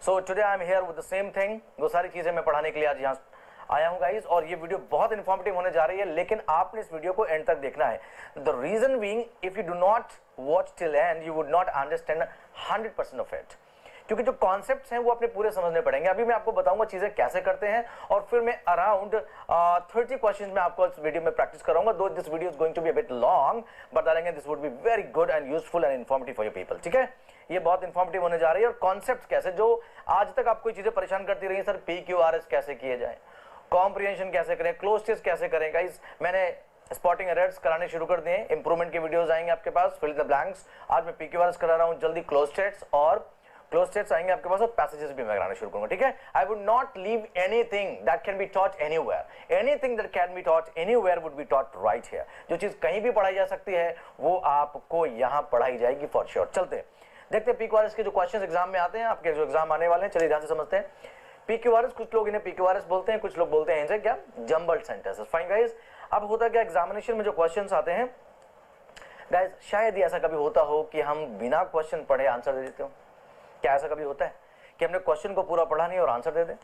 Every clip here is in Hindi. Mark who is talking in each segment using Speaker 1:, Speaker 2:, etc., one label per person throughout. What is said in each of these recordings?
Speaker 1: So today I am here with the same thing, वो सारी चीजें मैं पढ़ाने के लिए आज यहाँ आया हूँ गाइस। और ये वीडियो बहुत इन्फॉर्मेटिव होने जा रही है, लेकिन आपने इस वीडियो को एंड तक देखना है। The reason being, if you do not watch till end you would not understand 100% of it, क्योंकि जो कॉन्सेप्ट्स हैं वो अपने पूरे समझने पड़ेंगे। अभी मैं आपको बताऊंगा चीजें कैसे करते हैं, और फिर मैं अराउंड 30 क्वेश्चंस में आपको इस वीडियो में प्रैक्टिस कराऊंगा। Though this video is going to be a bit long, but डालेंगे this would be very good and useful and informative for your people. ठीक है, ये बहुत इन्फॉर्मेटिव होने जा रही है। और कॉन्सेप्ट कैसे, जो आज तक आपको चीजें परेशान करती रही, सर PQRS कैसे किए जाए, कॉम्प्रिहेंशन कैसे करें, क्लोज टेस्ट कैसे करें। गाइस मैंने स्पॉटिंग एरर्स कराने शुरू कर दिए, इंप्रूवमेंट के वीडियोस आएंगे आपके पास, फिल द ब्लैंक्स। आज मैं PQRS करा रहा हूं, जल्दी क्लोज टेस्ट और क्लोज टेस्ट आएंगे आपके पास, और पैसेजेस भी मैं कराना शुरू करूंगा। ठीक है, I would not leave anything that can be taught anywhere. Anything that can be taught anywhere would be taught right here. जो चीज कहीं भी पढ़ाई जा सकती है वो आपको यहां पढ़ाई जाएगी फॉर श्योर। चलते हैं, देखते हैं PQRS के जो क्वेश्चन एग्जाम में आते हैं, आपके जो एग्जाम आने वाले हैं। चलिए ध्यान से समझते हैं। PQRS, कुछ लोग इन्हें PQRS बोलते हैं, कुछ लोग बोलते हैं इनसे क्या, जंबल्ड सेंटेंसेस। फाइन गाइस, अब होता क्या, एग्जामिनेशन में जो क्वेश्चंस आते हैं गाइस, शायद ही ऐसा कभी होता हो कि हम बिना क्वेश्चन पढ़े आंसर दे देते हो। क्या ऐसा कभी होता है कि हमने क्वेश्चन को पूरा पढ़ा नहीं और आंसर दे दें?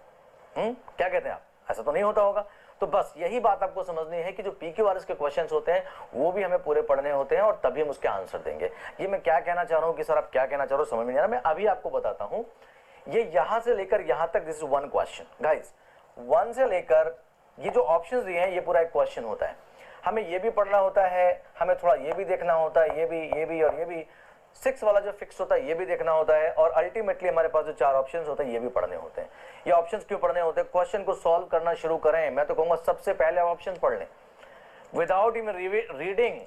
Speaker 1: क्या कहते हैं आप? ऐसा तो नहीं होता होगा। तो बस यही बात आपको समझनी है कि जो PQRS के क्वेश्चंस होते हैं वो भी हमें पूरे पढ़ने होते हैं, और तभी हम उसके आंसर देंगे। ये मैं क्या कहना चाह रहा हूं कि सर आप क्या कहना चाह रहे हो, समझ में नहीं आ रहा। मैं अभी आपको बताता हूं। ये यहां से लेकर यहां तक, this is one question guys. 1 से लेकर ये जो ऑप्शंस दिए हैं, ये पूरा एक क्वेश्चन होता है। हमें ये भी पढ़ना होता है, हमें थोड़ा ये भी देखना होता है, ये भी और ये भी। 6 वाला जो फिक्स होता है ये भी देखना होता है, और अल्टीमेटली हमारे पास जो 4 ऑप्शंस होते हैं ये भी पढ़ने होते हैं। ये ऑप्शंस क्यों पढ़ने होते हैं? क्वेश्चन को सॉल्व करना शुरू करें, मैं तो कहूंगा सबसे पहले आप ऑप्शंस पढ़ लें। Without even reading,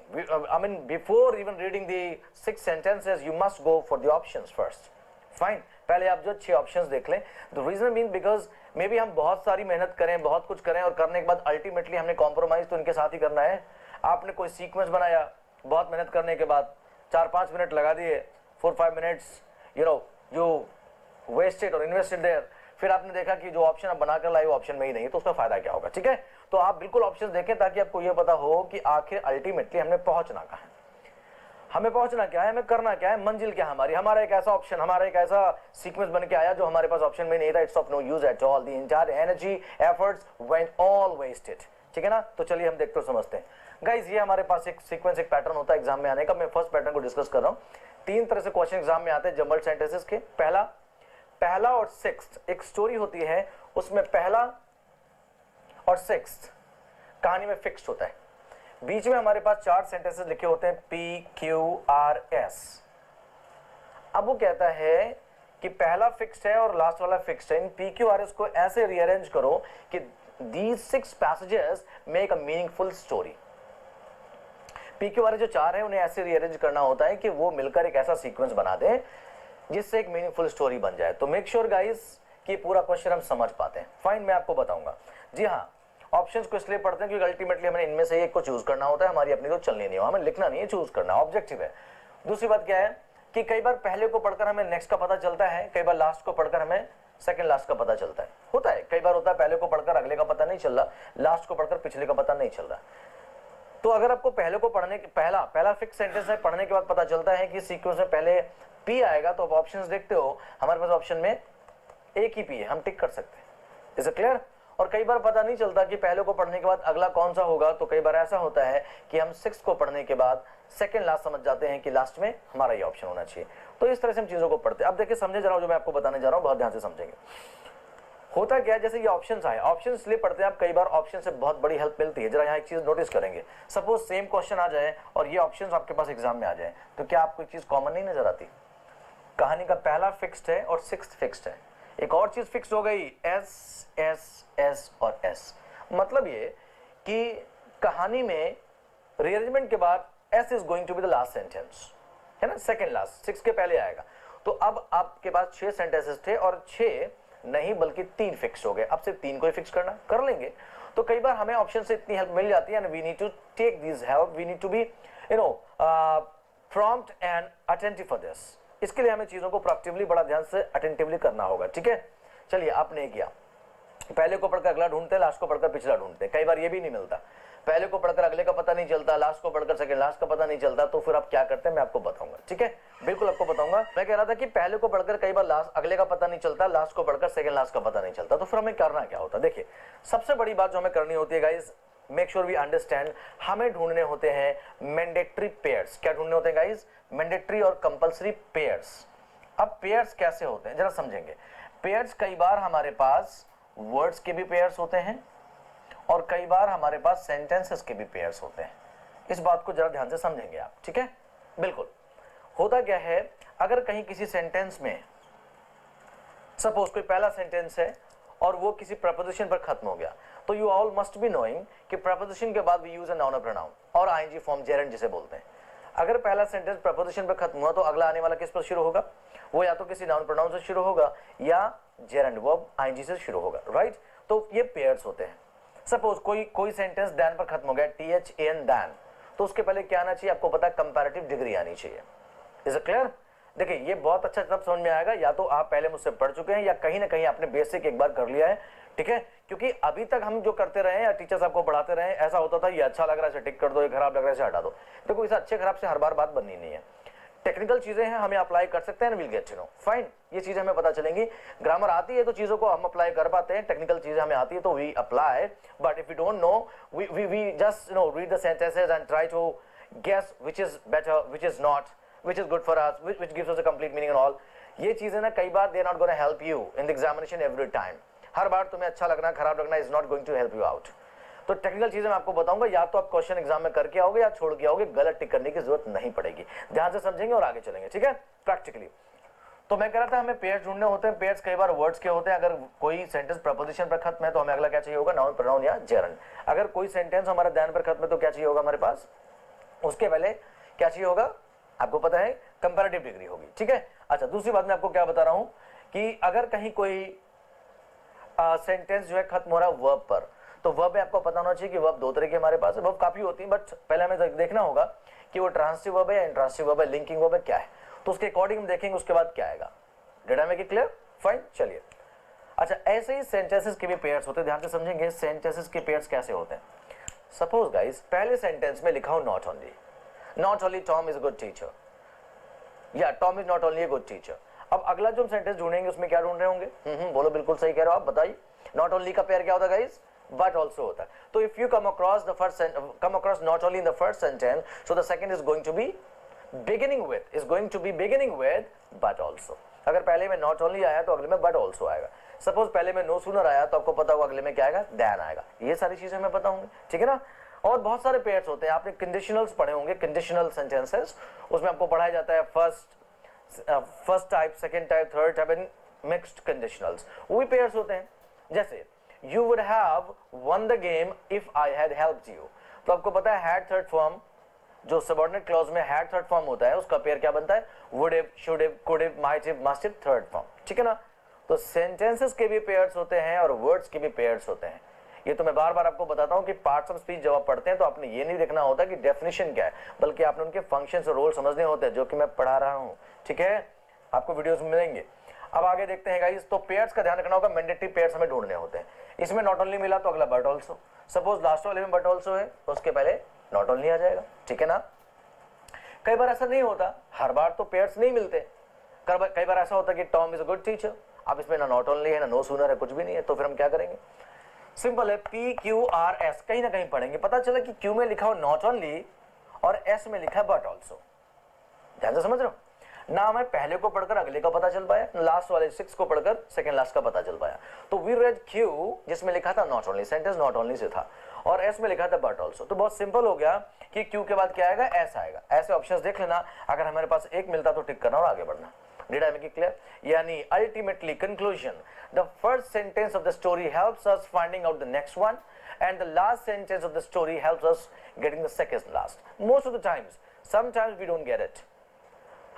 Speaker 1: I mean before even reading the 6 sentences, you must go for the options first. Fine, पहले आप जो 6 ऑप्शंस देख लें। The reason being because may be हम बहुत सारी मेहनत करें, बहुत कुछ करें, और करने के बाद अल्टीमेटली हमने कॉम्प्रोमाइज तो इनके साथ ही करना है। आपने कोई सीक्वेंस बनाया, बहुत मेहनत करने के बाद 4-5 मिनट लगा दिए, 4-5 मिनट्स यू वेस्टेड और इन्वेस्टेड देयर। फिर आपने देखा कि जो ऑप्शन आप बनाकर लाए वो ऑप्शन में ही नहीं है, तो उसका फायदा क्या होगा? ठीक है, तो आप बिल्कुल ऑप्शन देखें ताकि आपको ये पता हो कि आखिर अल्टीमेटली हमने पहुंचना कहां है, हमें पहुंचना क्या है, हमें करना क्या है, मंजिल क्या है हमारी। हमारा एक ऐसा ऑप्शन, हमारा एक ऐसा सीक्वेंस बन के आया जो हमारे पास ऑप्शन में नहीं था। It's of no use at all, the entire energy efforts went all wasted. ठीक है ना, तो चलिए हम देखते समझते हैं गाइस। ये हमारे पास एक सीक्वेंस, एक पैटर्न होता है एग्जाम में आने का। मैं फर्स्ट पैटर्न को डिस्कस कर रहा हूं। 3 तरह से क्वेश्चन एग्जाम में आते हैं जंबल्ड सेंटेंसेस के। पहला और 6 एक स्टोरी होती है, उसमें पहला और 6 कहानी में फिक्स्ड होता है। बीच में हमारे पास 4 सेंटेंसेस लिखे होते हैं PQRS। अब वो कहता है कि पहला फिक्स्ड है और लास्ट वाला फिक्स्ड है। इन PQRS को ऐसे रीअरेंज करो कि these 6 passages make a meaningful story। PQRS जो 4 है उन्हें ऐसे रीअरेंज करना होता है कि वो मिलकर एक ऐसा सीक्वेंस बना दे जिससे एक मीनिंगफुल स्टोरी बन जाए। तो मेक श्योर गाइस कि पूरा क्वेश्चन हम समझ पाते हैं। फाइन, मैं आपको बताऊंगा। जी हाँ, ऑप्शंस को इसलिए पढ़ते हैं क्योंकि अल्टीमेटली हमें इनमें से एक को चूज करना होता है। हमारी अपनी तो चलनी नहीं हो, हमें लिखना नहीं है, चूज करना ऑब्जेक्टिव है। दूसरी बात क्या है कि कई बार पहले को पढ़कर हमें नेक्स्ट का पता चलता है, कई बार लास्ट को पढ़कर हमें सेकंड लास्ट का पता चलता है। होता है, कई बार होता है पहले को पढ़कर अगले का पता नहीं चल रहा, लास्ट को पढ़कर पिछले का पता नहीं चल रहा। तो अगर आपको पहले को पढ़ने पहला फिक्स सेंटेंस है, पढ़ने के बाद पता चलता है कि सीक्वेंस में पहले P आएगा, तो आप ऑप्शंस देखते हो, हमारे पास ऑप्शन में एक ही P है, हम टिक कर सकते हैं। Is it clear? और कई बार पता नहीं चलता कि पहले को पढ़ने के बाद अगला कौन सा होगा, तो कई बार ऐसा होता है कि हम 6 को पढ़ने के बाद सेकंड लास्ट समझ जाते हैं कि लास्ट में हमारा ये ऑप्शन होना चाहिए। तो इस तरह से हम चीजों को पढ़ते हैं। अब देखिए, समझे जरा जो मैं आपको बताने जा रहा हूं, बहुत ध्यान से समझेंगे। होता क्या है, जैसे ये ऑप्शंस आए, ऑप्शंस इसलिए पढ़ते हैं आप, कई बार ऑप्शन से बहुत बड़ी हेल्प मिलती है। जरा यहाँ एक चीज नोटिस करेंगे, सपोज सेम क्वेश्चन आ जाए और ये ऑप्शंस आपके पास एग्जाम में आ जाए, तो क्या आपको एक चीज कॉमन नहीं नजर आती? कहानी का पहला फिक्स्ड है और 6th फिक्स्ड है। एक और चीज फिक्स हो गई, S और S। मतलब ये कि कहानी में रीअरेंजमेंट के बाद S is going to be the last sentence, है ना, सेकंड लास्ट, 6 के पहले आएगा। तो अब आपके पास 6 सेंटेंसेस थे और 6 नहीं बल्कि 3 फिक्स हो गए। अब सिर्फ 3 को ही फिक्स करना कर लेंगे। तो कई बार हमें ऑप्शन से इतनी हेल्प मिल जाती है, and we need to take this help, we need to be prompt and attentive for this. इसके लिए हमें चीजों को प्रोएक्टिवली बड़ा ध्यान से अटेंटिवली करना होगा। ठीक है, चलिए आपने किया, पहले को पढ़कर अगला ढूंढते हैं, लास्ट को पढ़कर पिछला ढूंढते हैं। कई बार ये भी नहीं मिलता, पहले को पढ़कर अगले का पता नहीं चलता, लास्ट को पढ़कर सेकंड लास्ट का पता नहीं चलता, तो फिर आप क्या करते हैं मैं आपको बताऊंगा, ठीक है, बिल्कुल आपको बताऊंगा। मैं कह रहा था कि पहले को पढ़कर कई बार लास्ट अगले का पता नहीं चलता, लास्ट को पढ़कर सेकंड लास्ट का पता नहीं चलता, तो फिर हमें करना क्या होता है। देखिए सबसे बड़ी बात जो हमें करनी होती है guys, make sure we understand, हमें ढूंढने होते हैं मैंडेटरी पेयर्स। क्या ढूंढने होते हैं गाइज? मैंडेटरी और कंपल्सरी पेयर्स। अब पेयर्स कैसे होते हैं जरा समझेंगे। पेयर्स कई बार हमारे पास वर्ड्स के भी पेयर्स होते हैं और कई बार हमारे पास सेंटेंसेस के भी पेयर्स होते हैं। इस बात को जरा ध्यान से समझेंगे आप, ठीक है, बिल्कुल। होता क्या है, अगर कहीं किसी सेंटेंस में सपोज कोई पहला सेंटेंस है और वो किसी प्रपोजिशन पर खत्म हो गया, तो you all must be knowing कि प्रपोजिशन के बाद वी यूज अ नाउन और प्रोनाउन और आईएनजी फॉर्म, जेरेंड जिसे बोलते हैं। अगर पहला सेंटेंस प्रपोजिशन पर खत्म हुआ तो अगला आने वाला किस पर शुरू होगा? वो या तो किसी नाउन प्रोनाउन से शुरू होगा या जेरेंड वर्ब आईएनजी से शुरू होगा, राइट। तो ये पेयर्स होते हैं। सपोज कोई सेंटेंस दैन पर खत्म हो गया, THAN दैन, तो उसके पहले क्या आना चाहिए आपको पता है? कंपैरेटिव डिग्री आनी चाहिए। Is it clear? देखिए ये बहुत अच्छा तब समझ में आएगा या तो आप पहले मुझसे पढ़ चुके हैं या कहीं ना कहीं आपने बेसिक एक बार कर लिया है, ठीक है। क्योंकि अभी तक हम जो करते रहे या टीचर्स आपको पढ़ाते रहे, ऐसा होता था ये अच्छा लग रहा है इसे टिक कर दो, ये खराब लग रहा है इसे हटा दो। देखो इसे अच्छे खराब से हर बार बात बननी नहीं है। टेक्निकल चीजें हैं, हमें अप्लाई कर सकते हैं, will get to know, fine, ये चीजें हमें पता चलेंगी। ग्रामर आती है तो चीजों को हम अप्लाई कर पाते हैं, टेक्निकल चीजें हमें आती है तो we apply, but if you don't know we just read the sentences and try to guess which is better, which is not, which is good for us, which gives us a complete meaning and all। ये चीजें ना कई बार they are not going to help you in the examination every time। हर बार तुम्हें अच्छा लगना खराब लगना is not going to help you out। तो टेक्निकल चीजें मैं आपको बताऊंगा, या तो आप क्वेश्चन एग्जाम में करके आओगे या छोड़ के आओगे, गलत टिक करने की जरूरत नहीं पड़ेगी। ध्यान से समझेंगे और आगे चलेंगे, ठीक है, प्रैक्टिकली। तो मैं कह रहा था हमें पेयर्स ढूंढने होते हैं। पेयर्स कई बार वर्ड्स के होते हैं। अगर कोई सेंटेंस प्रपोजिशन पर खत्म है तो हमें अगला क्या चाहिए होगा? नाउन प्रोनाउन या जेरेंड। अगर कोई सेंटेंस हमारा दैन पर खत्म है तो क्या चाहिए होगा हमारे पास? उसके पहले क्या चाहिए होगा? आपको पता है कंपैरेटिव डिग्री होगी, ठीक है। अच्छा दूसरी बात मैं आपको क्या बता रहा हूं कि अगर कहीं कोई सेंटेंस जो है खत्म हो रहा है वर्ब पर, तो वर्ब में आपको पता होना चाहिए कि वर्ब दो तरह के हमारे पास है। वर्ब काफी होती है बट पहले हमें देखना होगा कि वो ट्रांसिटिव वर्ब है या इंट्रांसिटिव वर्ब है, लिंकिंग वर्ब है, क्या है, तो उसके अकॉर्डिंग हम देखेंगे उसके बाद क्या आएगा। डेटा में क्लियर? फाइन, चलिए। अच्छा ऐसे ही सेंटेंसेस के भी पेयर्स होते हैं, ध्यान से समझेंगे सेंटेंसेस के पेयर्स कैसे होते हैं। सपोज गाइस पहले सेंटेंस में लिखा हो not only Tom is a good teacher, या Tom is not only a good teacher. अब अगला जो हम सेंटेंस ढूंढेंगे उसमें क्या ढूंढ रहे होंगे? बोलो, बिल्कुल सही कह रहे हो आप, बताइए। नॉट ओनली का पेयर क्या होता है गाइस? बट ऑल्सो होता है। तो if you come across not only in the first sentence, so the second is going to be beginning with but also. अगर पहले में नॉट ओनली आया तो अगले में बट ऑल्सो आएगा। सपोज पहले में नो सूनर आया तो आपको पता होगा अगले में क्या आएगा? दैन आएगा। ये सारी चीजें हमें पता होंगी, ठीक है ना। और बहुत सारे पेयर्स होते हैं, आपने कंडीशनल्स पढ़े होंगे, कंडीशनल सेंटेंसेस, उसमें आपको पढ़ाया जाता है first type, second type, third type and mixed conditionals, वो भी पेयर्स होते हैं। जैसे you would have one the game if I had helped you, तो आपको पता है हैड थर्ड फॉर्म, जो सबऑर्डिनेट क्लॉज में हैड थर्ड फॉर्म होता है उसका पेयर क्या बनता है? Would have, should have, could have, might have, must have, third form, ठीक है ना। तो सेंटेंसेस के भी पेयर्स होते हैं और वर्ड्स के भी पेयर्स होते हैं। ये तो मैं बार बार आपको बताता हूं कि पार्ट्स ऑफ स्पीच जब आप पढ़ते हैं तो आपने ये नहीं देखना होता कि डेफिनेशन क्या है, बल्कि आपने उनके फंक्शंस और रोल समझने होते हैं, जो कि मैं पढ़ा रहा हूं, ठीक है। आपको वीडियोस मिलेंगे। अब आगे देखते हैं गाइस। तो पेयर्स का ध्यान रखना होगा, मैंडेटरी पेयर्स हमें ढूंढने होते हैं। इसमें नॉट ओनली मिला तो अगला बट ऑल्सो। सपोज लास्ट वाले में बट ऑल्सो है तो उसके पहले नॉट ओनली आ जाएगा, ठीक है ना। कई बार ऐसा नहीं होता, हर बार तो पेयर्स नहीं मिलते। कई बार ऐसा होता है कि Tom is a good teacher, अब इसमें ना नॉट ओनली है ना नो सूनर है, कुछ भी नहीं है, तो फिर हम क्या करेंगे? सिंपल है, PQRS कहीं ना कहीं पढ़ेंगे। पता चला कि Q में लिखा हो नॉट ओनली और S में लिखा है बट ऑल्सो। ध्यान से समझ रहे हो ना। मैं पहले को पढ़कर अगले का पता चल पाया, लास्ट वाले 6 को पढ़कर सेकंड लास्ट का पता चल पाया। तो वी रेड Q जिसमें लिखा था not only, sentence not only say था, और S में लिखा था बट ऑल्सो। तो बहुत सिंपल हो गया कि Q के बाद क्या आएगा? S आएगा। ऐसे ऑप्शंस देख लेना, अगर हमारे पास एक मिलता तो टिक करना और आगे बढ़ना। Did I make it clear? यानी ultimately conclusion, the first sentence of the story helps us finding out the next one, and the last sentence of the story helps us getting the second last. Most of the times, sometimes we don't get it.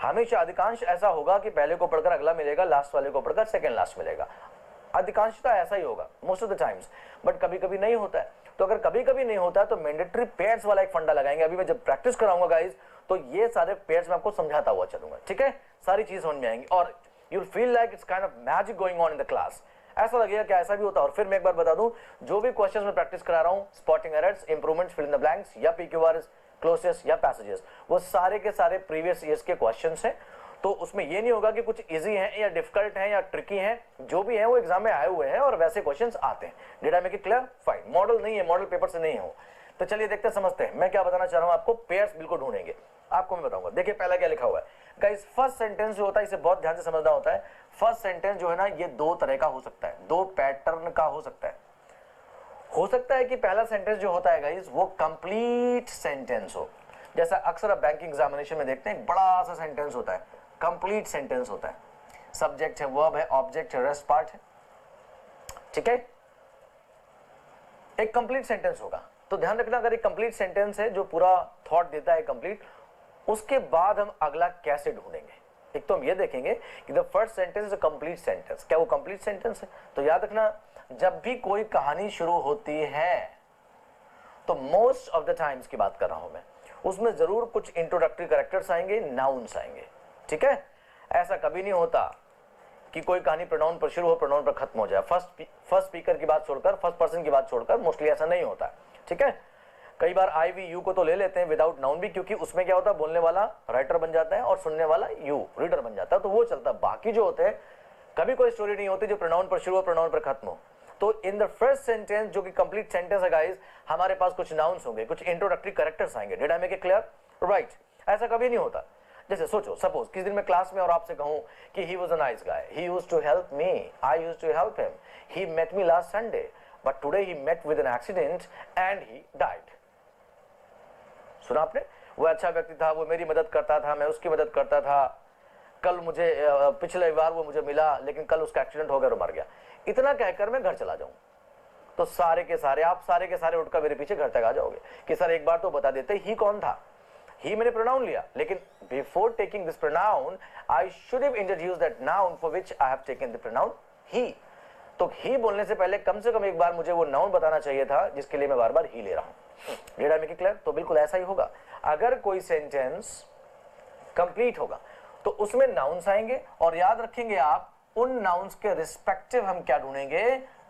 Speaker 1: हमेशा अधिकांश ऐसा होगा कि पहले को पढ़कर अगला मिलेगा, लास्ट वाले को पढ़कर सेकंड लास्ट मिलेगा। अधिकांशतः ऐसा ही होगा, most of the times. But कभी कभी नहीं होता है। तो अगर कभी कभी नहीं होता है तो मैंडेटरी पेयर्स वाला एक फंडा लगाएंगे। अभी मैं जब प्रैक्टिस कराऊंगा गाइस तो ये सारे पेयर्स मैं आपको समझाता हुआ चलूंगा, ठीक है। सारी चीज समझ में आएंगी और you will feel like it's kind of magic going on in the class. ऐसा लगेगा कि ऐसा भी होता है। और फिर मैं एक बार बता दूं, जो भी क्वेश्चन में प्रैक्टिस करा रहा हूं, spotting errors, improvements, fill in the blanks या पीक्यूआरएस, क्लोजेस या पैसेजेस, वो सारे के सारे प्रीवियस ईयर्स के क्वेश्चंस हैं। तो उसमें ये नहीं होगा कि कुछ इजी हैं या डिफिकल्ट हैं या ट्रिकी हैं, जो भी है वो एग्जाम में आए हुए हैं और वैसे क्वेश्चंस आते हैं। Did I make it clear? Fine. Model नहीं है, मॉडल पेपर से नहीं हो। तो चलिए देखते हैं, समझते हैं मैं क्या बताना चाह रहा हूं आपको। पेयर्स बिल्कुल ढूंढेंगे, आपको मैं बताऊंगा। देखिए पहला क्या लिखा हुआ है गाइस, फर्स्ट सेंटेंस जो होता है इसे बहुत ध्यान से समझना होता है। फर्स्ट सेंटेंस जो है ना, ये दो तरह का हो सकता है, दो पैटर्न का हो सकता है। हो सकता है कि पहला सेंटेंस जो होता है गाइस वो कंप्लीट सेंटेंस हो, जैसा अक्सर आप बैंकिंग एग्जामिनेशन में देखते हैं, एक बड़ा सा सेंटेंस होता है, कंप्लीट सेंटेंस होता है, सब्जेक्ट है, वर्ब है, ऑब्जेक्ट है, रेस्ट पार्ट है, ठीक है, एक कंप्लीट सेंटेंस होगा। तो ध्यान रखना, अगर एक कंप्लीट सेंटेंस है जो पूरा थॉट देता है कंप्लीट, उसके बाद हम अगला कैसे ढूंढेंगे। एक तो हम ये देखेंगे कि the first sentence is a complete sentence, क्या वो कंप्लीट सेंटेंस है। तो याद रखना, जब भी कोई कहानी शुरू होती है तो मोस्ट ऑफ द टाइम्स की बात कर रहा हूं मैं, उसमें जरूर कुछ इंट्रोडक्टरी कैरेक्टर्स आएंगे, नाउन्स आएंगे, ठीक है। ऐसा कभी नहीं होता कि कोई कहानी प्रोनाउन पर शुरू हो, प्रोनाउन पर खत्म हो जाए। फर्स्ट स्पीकर की बात छोड़कर, फर्स्ट पर्सन की बात छोड़कर मोस्टली ऐसा नहीं होता, ठीक है। कई बार आई वी यू को तो ले लेते हैं विदाउट नाउन भी, क्योंकि उसमें क्या होता है, बोलने वाला राइटर बन जाता है और सुनने वाला यू रीडर बन जाता है, तो वो चलता है। बाकी जो होते हैं, कभी कोई स्टोरी नहीं होती जो प्रोनाउन पर शुरू हो, प्रोनाउन पर खत्म हो। तो इन द फर्स्ट सेंटेंस, जो कि कंप्लीट सेंटेंस है गाइस, हमारे पास कुछ नाउन्स होंगे, कुछ इंट्रोडक्टरी कैरेक्टर्स आएंगे। Did I make it clear? Right. ऐसा कभी नहीं होता। जैसे सोचो, सपोज किसी दिन मैं क्लास में और आपसे कहूं कि he was a nice guy, he used to help me, I used to help him, he met me last Sunday, but today he met with an accident and he died. सुना आपने? वो अच्छा व्यक्ति था, वो मेरी मदद करता था, मैं उसकी मदद करता था, कल मुझे पिछले रविवार वो मुझे मिला, लेकिन कल उसका एक्सीडेंट हो गया और मर गया। इतना कहकर मैं घर चला जाऊं तो सारे के सारे, आप सारे के सारे उठकर मेरे पीछे घर तक आ जाओगे कि सर एक बार तो बता देते ही कौन था। ही मैंने प्रोनाउन लिया, लेकिन before taking this pronoun I should have introduced that noun for which I have taken the pronoun ही। तो ही बोलने से पहले कम से कम एक बार मुझे वो नाउन बताना चाहिए था जिसके लिए मैं बार बार ही ले रहा हूं। Did I make it clear? तो बिल्कुल ऐसा ही होगा। अगर कोई सेंटेंस कंप्लीट होगा तो उसमें नाउन्स आएंगे, और याद रखेंगे आप, उन नाउन्स के रिस्पेक्टिव हम क्या ढूंढेंगे?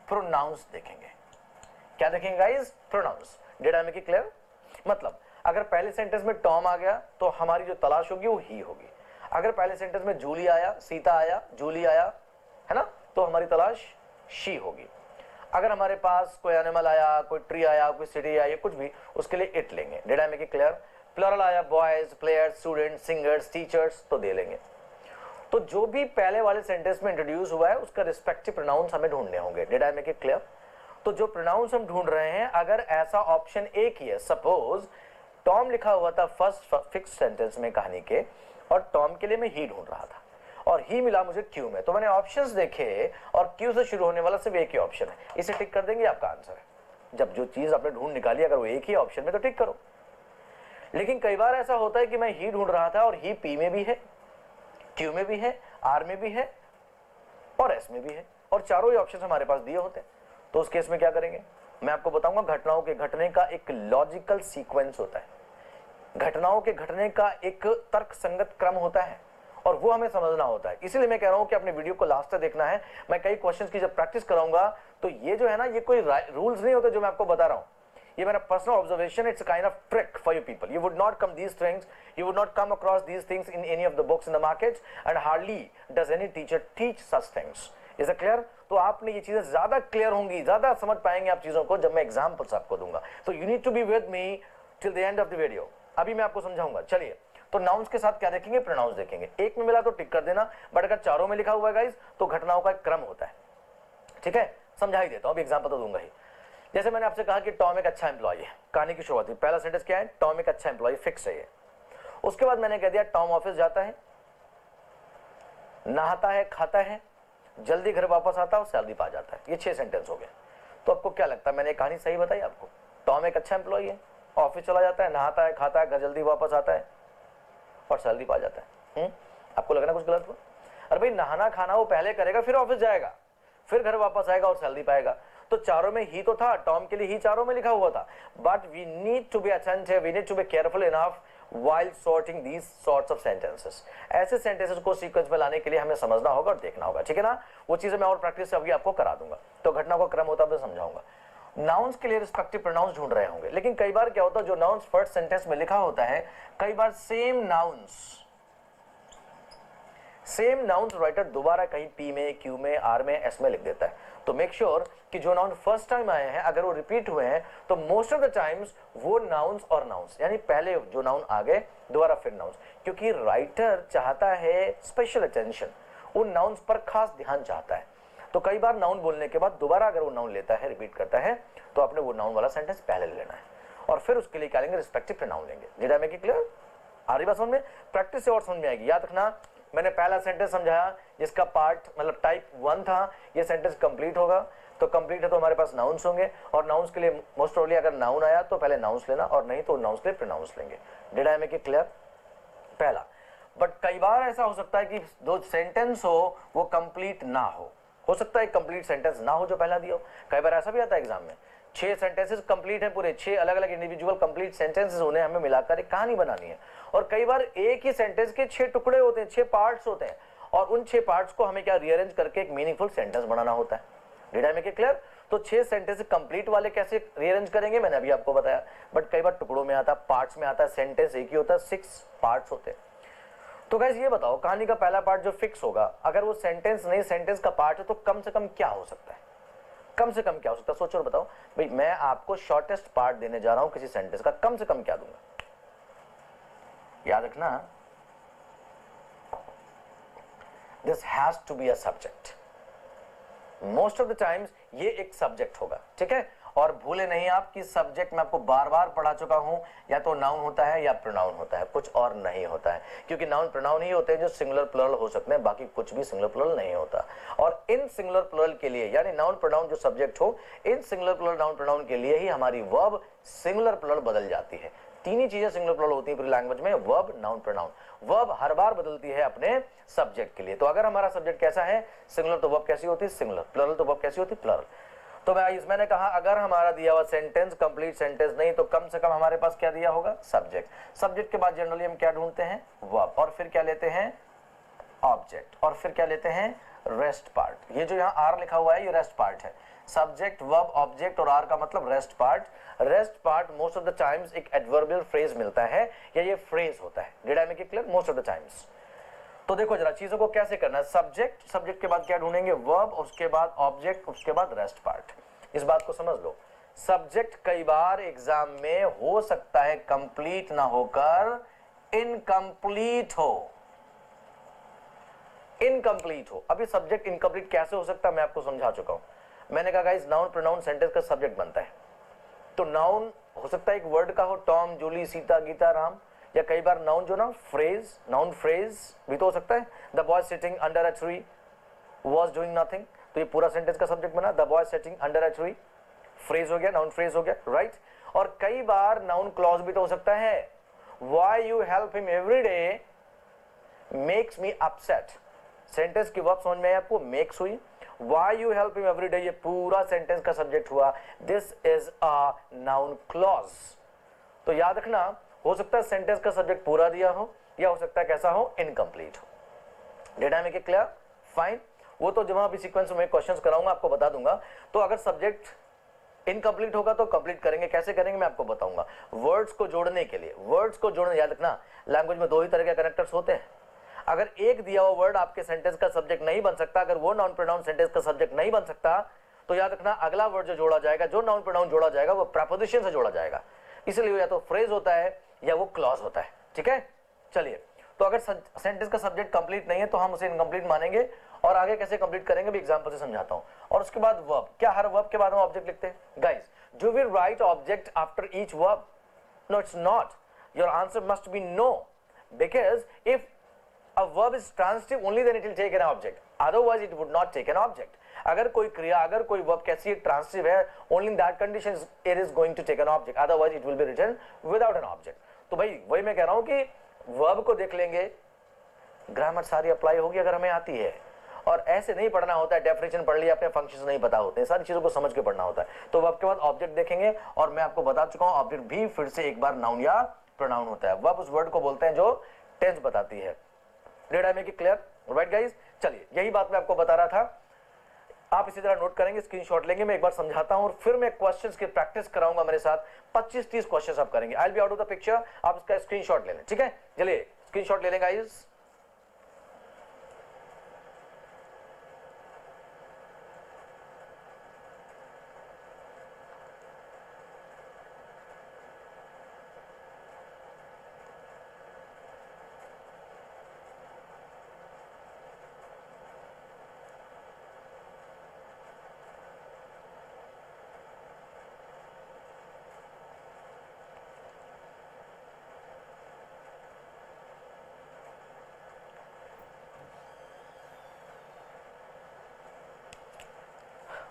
Speaker 1: प्रोनाउंस देखेंगे। क्या देखेंगे guys? Pronouns. Did I make it clear? मतलब अगर पहले सेंटेंस में टॉम आ गया तो हमारी जो तलाश होगी वो ही होगी। अगर पहले सेंटेंस में जूली आया, सीता आया, जूली आया, है ना, तो हमारी तलाश शी होगी। अगर हमारे पास कोई एनिमल आया, कोई ट्री आया, कोई सिटी आई, कुछ भी, उसके लिए इट लेंगे। Did I make it clear? Plural आया, boys, players, students, singers, teachers, तो दे लेंगे। तो जो भी पहले वाले सेंटेंस में इंट्रोड्यूस हुआ है उसका रिस्पेक्टिव प्रोनाउंस हमें ढूंढने होंगे। Did I make it clear? तो जो प्रोनाउंस हम ढूंढ रहे हैं, अगर ऐसा ऑप्शन एक ही है, सपोज टॉम लिखा हुआ था फर्स्ट फिक्स सेंटेंस में कहानी के, और टॉम के लिए मैं ही ढूंढ रहा था, और ही मिला मुझे क्यू में, तो मैंने ऑप्शंस देखे और क्यू से शुरू होने वाला सिर्फ एक ही ऑप्शन है, इसे टिक कर देंगे, आपका आंसर है। जब जो चीज आपने ढूंढ निकाली अगर वो एक ही ऑप्शन में, तो टिक करो। लेकिन कई बार ऐसा होता है कि मैं ही ढूंढ रहा था और ही पी में भी है, क्यू में भी है, आर में भी है और एस में भी है, और चारों ही ऑप्शन हमारे पास दिए होते हैं। तो उस केस में क्या करेंगे मैं आपको बताऊंगा। घटनाओं के घटने का एक लॉजिकल सीक्वेंस होता है, घटनाओं के घटने का एक तर्कसंगत क्रम होता है, और वो हमें समझना होता है। इसीलिए मैं कह रहा हूं कि अपने वीडियो को लास्ट तक देखना है। मैं कई क्वेश्चंस की जब प्रैक्टिस कराऊंगा तो ये जो है ना, ये कोई रूल्स नहीं होते जो मैं आपको बता रहा हूं, ये मेरा personal observation, it's a kind of trick for you people. You would not come these things, you would not come across these things in any of the books in the market, and hardly does any teacher teach such things. Is it clear? तो आपने ये चीजें ज्यादा क्लियर होंगी, ज्यादा समझ पाएंगे आप चीजों को जब मैं एग्जांपल्स आपको दूंगा। तो you need to be with me till the end of the video. अभी मैं आपको समझाऊंगा। चलिए, तो नाउन्स के साथ क्या देखेंगे? प्रोनाउंस देखेंगे। एक में मिला तो टिक कर देना, बट अगर चारों में लिखा हुआ है गाइस तो घटनाओं का एक क्रम होता है, ठीक है। समझा ही देता हूं, अभी एग्जांपल तो दूंगा ही। जैसे मैंने आपसे कहा कि टॉम एक अच्छा एम्प्लॉय है, कहानी की शुरुआत हुई, पहला सेंटेंस क्या है? टॉम एक अच्छा एम्प्लॉय, फिक्स है ये। उसके बाद मैंने कह दिया टॉम ऑफिस जाता है, नहाता है, खाता है, जल्दी घर वापस आता है और सैलरी पा जाता है। ये 6 सेंटेंस हो गए। तो आपको क्या लगता है, मैंने कहानी सही बताई आपको? टॉम एक अच्छा एम्प्लॉय है, ऑफिस चला जाता है, नहाता है, खाता है, घर जल्दी वापस आता है और सैलरी पा जाता है। आपको लग रहा है कुछ गलत हुआ? अरे भाई, नहाना खाना वो पहले करेगा, फिर ऑफिस जाएगा, फिर घर वापस आएगा और सैलरी पाएगा। तो चारों में ही तो था, टॉम के लिए ही चारों में लिखा हुआ था। But we need to be attentive, we need to be careful enough while sorting these sorts of sentences. ऐसे sentences को सीक्वेंस में लाने के लिए हमें समझना होगा और देखना होगा, ठीक है ना। वो चीजें मैं और प्रैक्टिस से अभी आपको करा दूंगा, तो घटना को क्रम होता है समझाऊंगा। नाउन्स के लिए रिस्पेक्टिव प्रोनाउंस ढूंढ रहे होंगे, लेकिन कई बार क्या होता है जो नाउन्स फर्स्ट सेंटेंस में लिखा होता है, कई बार सेम नाउन्स राइटर दोबारा कहीं पी में, क्यू में, आर में, एस में लिख देता है। तो मेक श्योर कि जो नाउन फर्स्ट टाइम आए हैं अगर वो रिपीट हुए हैं तो मोस्ट ऑफ द टाइम्स वो नाउन्स और नाउन्स, यानी पहले जो नाउन आ गए दोबारा फिर नाउन्स, क्योंकि राइटर चाहता है स्पेशल अटेंशन, उन नाउन्स पर खास ध्यान चाहता है। तो कई बार नाउन बोलने के बाद दोबारा अगर वो नाउन लेता है, रिपीट करता है, तो आपने वो नाउन वाला सेंटेंस पहले ले लेना है और फिर उसके लिए क्या लेंगे, रिस्पेक्टिव प्रोनाउन लेंगे। Did I make it clear? आ रही बात समझ में? प्रैक्टिस से और समझ में आएगी। याद रखना, मैंने पहला सेंटेंस समझाया जिसका पार्ट मतलब टाइप 1 था, ये सेंटेंस कंप्लीट होगा, तो कंप्लीट है तो हमारे पास नाउन्स होंगे, और नाउन्स के लिए मोस्ट प्रोबेबली अगर नाउन आया तो पहले नाउन्स लेना, और नहीं तो नाउन्स के लिए प्रोनाउंस लेंगे। Did I make it clear? पहला। बट कई बार ऐसा हो सकता है कि जो सेंटेंस हो वो कंप्लीट ना हो सकता है कंप्लीट सेंटेंस ना हो जो पहला दिया हो। कई बार ऐसा भी आता है एग्जाम में, 6 सेंटेंसेस कंप्लीट हैं, पूरे 6 अलग अलग इंडिविजुअल कंप्लीट सेंटेंसेस, उन्हें हमें मिलाकर एक कहानी बनानी है। और कई बार एक ही सेंटेंस के 6 टुकड़े होते हैं, 6 पार्ट्स होते हैं, और उन 6 पार्ट्स को हमें क्या रीअरेंज करके एक मीनिंगफुल सेंटेंस बनाना होता है। Did I make it clear? तो 6 सेंटेंस कंप्लीट वाले कैसे रीअरेंज करेंगे मैंने अभी आपको बताया, बट कई बार टुकड़ों में आता है, पार्ट्स में आता है, सेंटेंस एक ही होता है, 6 पार्ट्स होते हैं। तो गाइस ये बताओ, कहानी का पहला पार्ट जो फिक्स होगा, अगर वो सेंटेंस नहीं सेंटेंस का पार्ट है तो कम से कम क्या हो सकता है? कम से कम क्या हो सकता है? सोचो और बताओ भाई, मैं आपको शॉर्टेस्ट पार्ट देने जा रहा हूं किसी सेंटेंस का, कम से कम क्या दूंगा? याद रखना, this has to be a subject. Most of the times ये एक सब्जेक्ट होगा, ठीक है। और भूले नहीं आप कि सब्जेक्ट मैं आपको बार बार पढ़ा चुका हूं, या तो नाउन होता है या प्रोनाउन होता है, कुछ और नहीं होता है, क्योंकि नाउन प्रोनाउन ही होते हैं जो सिंगुलर प्लुरल हो सकते हैं, बाकी कुछ भी सिंगुलर प्लुरल नहीं होता। और इन सिंगुलर प्लुरल के लिए, यानी नाउन प्रोनाउन जो सब्जेक्ट हो, इन सिंगुलर प्लुरल नाउन प्रोनाउन के लिए ही हमारी वर्ब सिंगुलर प्लुरल बदल जाती है। तीन ही चीजें सिंगुलर प्लुरल होती है पूरी लैंग्वेज में, वर्ब, नाउन, प्रोनाउन। वर्ब हर बार बदलती है अपने सब्जेक्ट के लिए। तो अगर हमारा सब्जेक्ट कैसा है, सिंगुलर, तो वर्ब कैसी होती है, सिंगुलर। प्लुरल तो वर्ब कैसी होती है, प्लुरल। तो मैंने कहा अगर हमारा दिया हुआ सेंटेंस कंप्लीट सेंटेंस नहीं, तो कम से कम हमारे पास क्या दिया होगा, सब्जेक्ट। सब्जेक्ट के बाद जनरली हम क्या ढूंढते हैं, वर्ब, और फिर क्या लेते हैं, ऑब्जेक्ट, और फिर क्या लेते हैं, रेस्ट पार्ट। ये जो यहाँ आर लिखा हुआ है ये रेस्ट पार्ट है। सब्जेक्ट, वर्ब, ऑब्जेक्ट और आर का मतलब rest part. Rest part most of the times एक एडवर्बियल फ्रेज मिलता है, या ये फ्रेज होता है। Did I make it clear? Most of the times. तो देखो जरा चीजों को कैसे करना है। सब्जेक्ट, सब्जेक्ट के बाद क्या ढूंढेंगे, वर्ब, उसके बाद ऑब्जेक्ट, उसके बाद रेस्ट पार्ट। इस बात को समझ लो, सब्जेक्ट कई बार एग्जाम में हो सकता है कंप्लीट ना होकर इनकम्प्लीट हो। इनकम्प्लीट हो। अभी सब्जेक्ट इनकम्प्लीट कैसे हो सकता है मैं आपको समझा चुका हूं। मैंने कहा गाइस, नाउन प्रोनाउन सेंटेंस का सब्जेक्ट बनता है, तो नाउन हो सकता है एक वर्ड का हो, टॉम, जूली, सीता, गीता, राम, या कई बार नाउन जो ना फ्रेज, नाउन फ्रेज भी तो हो सकता है। The boy sitting under a tree was doing nothing, तो ये पूरा सेंटेंस का सब्जेक्ट बना, the boy sitting under a tree, phrase हो गया, नाउन फ्रेज हो गया, राइट। और कई बार नाउन क्लॉज भी तो हो सकता है, why you help him every day makes me upset. Sentence की वर्ब समझ में आई आपको, मेक्स हुई, why you help him every day ये पूरा सेंटेंस का सब्जेक्ट हुआ, this is a noun clause. तो याद रखना, हो सकता है सेंटेंस का सब्जेक्ट पूरा दिया हो, या हो सकता है कैसा हो, इनकम्प्लीट हो। Did I make it clear? Fine. वो तो जब अभी सीक्वेंस में क्वेश्चंस कराऊंगा आपको बता दूंगा। तो अगर सब्जेक्ट इनकम्प्लीट होगा तो कंप्लीट करेंगे, कैसे करेंगे मैं आपको बताऊंगा। वर्ड्स को जोड़ने के लिए, वर्ड्स को जोड़ने, याद रखना लैंग्वेज में दो ही तरह के कनेक्टर्स होते हैं। अगर एक दिया हुआ वर्ड आपके सेंटेंस का सब्जेक्ट नहीं बन सकता, अगर वो नाउन प्रोनाउन सेंटेंस का सब्जेक्ट नहीं बन सकता, तो याद रखना अगला वर्ड जो जोड़ा जाएगा, जो नाउन प्रोनाउन जोड़ा जाएगा, वो प्रीपोजिशन से जोड़ा जाएगा। इसलिए या तो फ्रेज होता है या वो क्लॉज होता है, ठीक है। चलिए, तो अगर सेंटेंस का सब्जेक्ट कंप्लीट नहीं है तो हम उसे इनकम्प्लीट मानेंगे, और आगे कैसे कंप्लीट करेंगे भी एग्जांपल से समझाता हूं। और उसके बाद वर्ब, क्या हर वर्ब के बाद हम ऑब्जेक्ट लिखते हैं? Guys, do we write object after each verb? No, it's not. Your answer must be no, because if a verb is transitive only then it will take an object, otherwise it would not take an object. अगर कोई क्रिया, अगर कोई verb कैसी है, ट्रांसिटिव है, only in that condition it is going to take an object, otherwise it will be written without an object. तो भाई वही मैं कह रहा हूं कि verb को देख लेंगे, ग्रामर सारी अप्लाई होगी अगर हमें आती है। और ऐसे नहीं पढ़ना होता है, डेफिनेशन पढ़ लिया, अपने फंक्शंस नहीं पता होते हैं, सारी चीजों को समझ के पढ़ना होता है। तो वर्ब के बाद ऑब्जेक्ट देखेंगे, और मैं आपको बता चुका हूं ऑब्जेक्ट भी फिर से एक बार नाउन या प्रोनाउन होता है। वर्ब उस वर्ड को बोलते हैं जो टेंस बताती है। Did I make it clear? Right guys, चलिए यही बात मैं आपको बता रहा था। आप इसी तरह नोट करेंगे, स्क्रीनशॉट लेंगे। मैं एक बार समझाता हूं और फिर मैं क्वेश्चंस की प्रैक्टिस कराऊंगा मेरे साथ। 25-30 क्वेश्चंस आप करेंगे। I will be out of the picture, आप इसका स्क्रीनशॉट ले लें, ठीक है? चलिए स्क्रीनशॉट ले लें guys.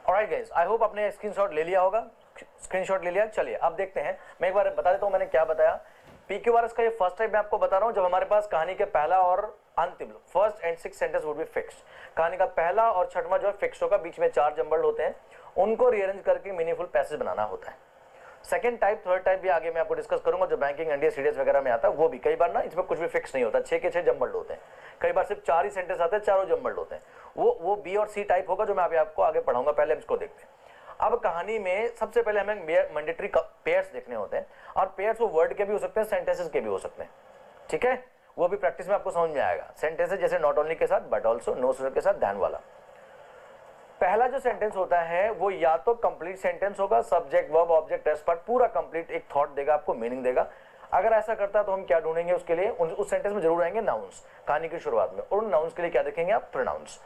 Speaker 1: Alright guys, I hope आपने स्क्रीनशॉट ले लिया होगा। स्क्रीनशॉट ले लिया। चलिए अब देखते हैं, मैं एक बार बता देता हूं मैंने क्या बताया। PQRS का ये फर्स्ट टाइप मैं आपको बता रहा हूं जब हमारे पास कहानी के पहला और अंतिम first and six sentence would be fixed. कहानी का पहला और छठवां जो है फिक्स होगा, बीच में 4 जम्बल्ड होते हैं, उनको रीअरेंज करके मीनिंगफुल पैसेज बनाना होता है। सेकंड टाइप, थर्ड टाइप भी आगे मैं आपको डिस्कस करूंगा, जो बैंकिंग एनडीए सीडीएस वगैरह में आता है वो भी। कई बार ना इसमें कुछ भी फिक्स नहीं होता, 6 के 6 जम्बल्ड होते हैं, कई बार सिर्फ 4 ही सेंटेंस आते हैं, चारों जम्बल्ड होते हैं। वो बी और सी टाइप होगा जो मैं अभी आपको आगे पढ़ाऊंगा। पहले इसको देखते हैं। अब कहानी में सबसे पहले हमें मैंडेटरी पेयर्स देखने होते हैं, और पेयर्स वो वर्ड के भी हो सकते हैं, सेंटेंसेस के भी हो सकते हैं, ठीक है? वो भी प्रैक्टिस में आपको समझ में आएगा। सेंटेंसेस जैसे नॉट ओनली के साथ बट ऑल्सो, नो के साथ, दैन वाला। पहला जो सेंटेंस होता है वो या तो कंप्लीट सेंटेंस होगा, subject verb object rest part, पूरा कंप्लीट एक थॉट देगा आपको, मीनिंग देगा। अगर ऐसा करता है तो हम क्या ढूंढेंगे उसके लिए? उस सेंटेंस में जरूर आएंगे नाउन्स कहानी की शुरुआत में, और उन नाउन्स के लिए क्या देखेंगे आप? प्रोनाउंस।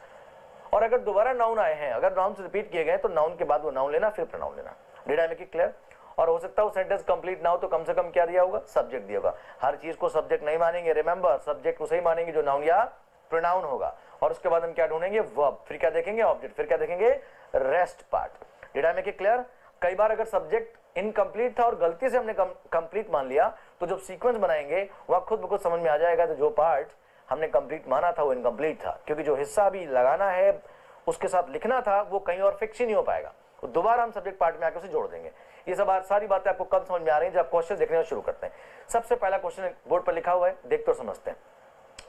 Speaker 1: और अगर दोबारा नाउन आए हैं, अगर नाउन्स रिपीट किए गए तो नाउन के बाद वो नाउन लेना, फिर प्रोनाउन लेना। Did I make it clear? और हो सकता है वो सेंटेंस कंप्लीट ना हो तो कम से कम क्या दिया होगा? सब्जेक्ट दिया होगा। हर चीज को सब्जेक्ट नहीं मानेंगे, रिमेंबर, सब्जेक्ट उसे ही मानेंगे जो नाउन या प्रोनाउन होगा। और उसके बाद हम क्या ढूंढेंगे? वर्ब। फिर क्या देखेंगे? ऑब्जेक्ट। फिर क्या देखेंगे? Rest part. Did I make it clear? कई बार अगर सब्जेक्ट इनकम्प्लीट था और गलती से हमने कंप्लीट मान लिया तो जब सीक्वेंस बनाएंगे वह खुद ब खुद समझ में आ जाएगा तो जो पार्ट हमने कंप्लीट माना था वो इनकम्प्लीट था, क्योंकि जो हिस्सा अभी लगाना है उसके साथ लिखना था वो कहीं और फिक्स ही नहीं हो पाएगा। तो दोबारा हम सब्जेक्ट पार्ट में आकर उसे जोड़ देंगे। ये सब सारी बातें आपको कब समझ में आ रही हैं? जब क्वेश्चन देखने शुरू करते हैं। सबसे पहला क्वेश्चन बोर्ड पर लिखा हुआ है, देखते और समझते हैं,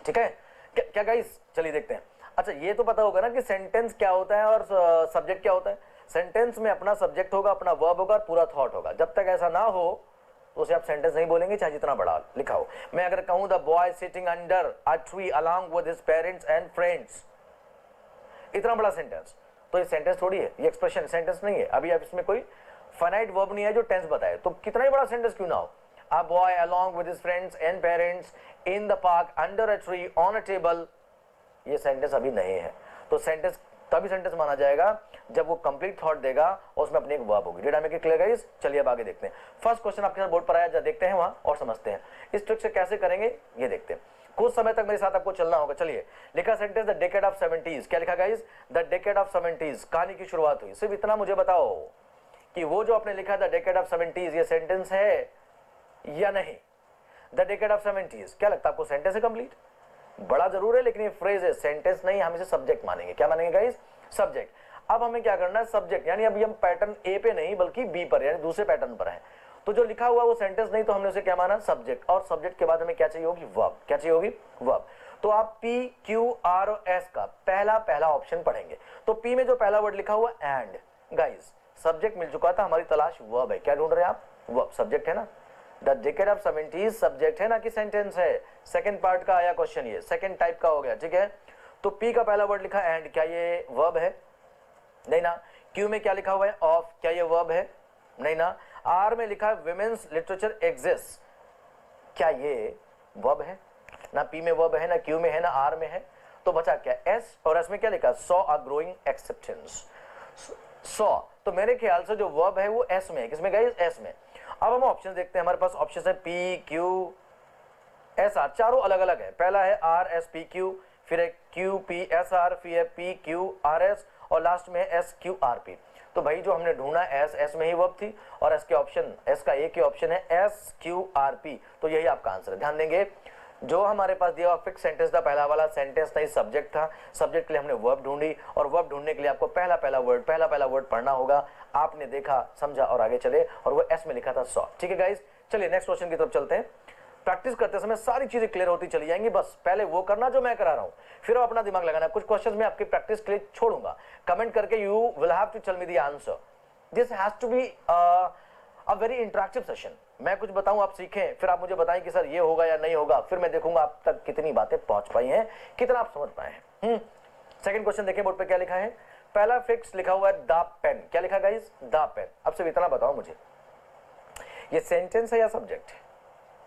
Speaker 1: ठीक है? क्या गाइस, चलिए देखते हैं। अच्छा, ये तो पता होगा ना कि सेंटेंस क्या होता है और सब्जेक्ट क्या होता है। सेंटेंस में अपना सब्जेक्ट होगा, अपना वर्ब होगा और पूरा थॉट होगा। जब तक ऐसा ना हो तो उसे आप सेंटेंस नहीं बोलेंगे, चाहे जितना बड़ा लिखा हो। मैं अगर कहूं the boy sitting under a tree along with his parents and friends, इतना बड़ा सेंटेंस, तो ये सेंटेंस थोड़ी है, ये एक्सप्रेशन सेंटेंस नहीं है। अभी आप इसमें कोई फाइनाइट वर्ब नहीं है जो टेंस बताए, तो कितना ही बड़ा सेंटेंस क्यों ना हो। A boy along with his friends and parents in the park under a tree on a table, ये सेंटेंस अभी नहीं है। तो सेंटेंस तभी सेंटेंस माना जाएगा जब वो कंप्लीट थॉट देगा और उसमें अपनी एक वर्ब होगी। Did I make it clear guys? चलिए अब आगे देखते हैं। फर्स्ट क्वेश्चन आपके साथ बोर्ड पर आया, जब देखते हैं वहां और समझते हैं इस ट्रिक से कैसे करेंगे, ये देखते हैं। कुछ समय तक मेरे साथ आपको चलना होगा। चलिए, लिखा sentence the decade of 70s। क्या लिखा guys? The decade of 70s, कहानी की शुरुआत हुई। सिर्फ इतना मुझे बताओ कि वो जो आपने लिखा द डेकेड ऑफ 70s, ये सेंटेंस है या नहीं? द डेकेड ऑफ 70s, क्या लगता है आपको? सेंटेंस है कंप्लीट? बड़ा जरूर है लेकिन ये फ्रेज है, सेंटेंस नहीं। हम इसे सब्जेक्ट मानेंगे। क्या मानेंगे गाइस? सब्जेक्ट। अब हमें क्या करना है? सब्जेक्ट, यानी अभी हम पैटर्न ए पे नहीं बल्कि बी पर, यानी दूसरे पैटर्न पर है। तो जो लिखा हुआ वो सेंटेंस नहीं, तो हमने उसे क्या माना? सब्जेक्ट। और सब्जेक्ट के बाद हमें क्या चाहिए होगी? वर्ब। क्या चाहिए होगी? वर्ब। तो आप पी क्यू आर और एस का पहला ऑप्शन पढ़ेंगे। तो पी में जो पहला वर्ड लिखा हुआ एंड, गाइस सब्जेक्ट मिल चुका था, हमारी तलाश वर्ब है। क्या ढूंढ रहे हैं आप? वर्ब। सब्जेक्ट है ना? The decade of 70s subject है ना कि सेंटेंस है? सेकंड पार्ट का आया क्वेश्चन, ये सेकंड टाइप का हो गया, ठीक है? तो पी का पहला वर्ड लिखा एंड, क्या ये वर्ब है? नहीं ना। क्यू में क्या लिखा हुआ है? ऑफ, क्या ये वर्ब है? नहीं ना। आर में लिखा है विमेन्स लिटरेचर एग्जिस्ट, क्या ये वर्ब है? ना पी में वर्ब है, ना क्यू में है, ना आर में है। तो बचा क्या? एस। और एस में क्या लिखा? Saw a growing acceptance. Saw, तो मेरे ख्याल से जो वर्ब है वो एस में है। किसमें गाइस? एस में। अब हम ऑप्शन देखते हैं। हमारे पास ऑप्शन है पी क्यू एस आर, चारों अलग अलग है। पहला है आर एस पी क्यू, फिर है क्यू पी एस आर, फिर है पी क्यू आर एस और लास्ट में है एस क्यू आर पी। तो भाई जो हमने ढूंढा एस में ही वर्ब थी और एस के ऑप्शन, एस का एक ही ऑप्शन है एस क्यू आर पी, तो यही आपका आंसर है। ध्यान देंगे, जो हमारे पास दिया हुआ फिक्स सेंटेंस था, पहला वाला सेंटेंस नहीं सब्जेक्ट था। सब्जेक्ट के लिए हमने वर्ब ढूंढी और वर्ब ढूंढने के लिए आपको पहला वर्ड पढ़ना होगा। आपने देखा, समझा और आगे चले, और वो एस में लिखा था सॉ। ठीक है गाइस, चलिए नेक्स्ट क्वेश्चन की तरफ चलते हैं। प्रैक्टिस करते समय सारी चीजें क्लियर होती चली जाएंगी। बस पहले वो करना जो मैं करा रहा हूं, फिर अपना दिमाग लगाना। कुछ क्वेश्चंस मैं आपकी प्रैक्टिस के लिए छोड़ूंगा, कमेंट करके you will have to tell me the answer. This has to be a very interactive session. मैं कुछ बताऊं, आप सीखें, फिर आप मुझे बताएं कि सर ये होगा या नहीं होगा, फिर मैं देखूंगा आप तक कितनी बातें पहुंच पाई हैं, कितना आप समझ पाए हैं। सेकंड क्वेश्चन देखिए बोर्ड पे क्या लिखा है। पहला फिक्स लिखा हुआ है द पेन। क्या लिखा गाइस? The pen. अब सिर्फ इतना बताओ मुझे, ये सेंटेंस है या सब्जेक्ट है?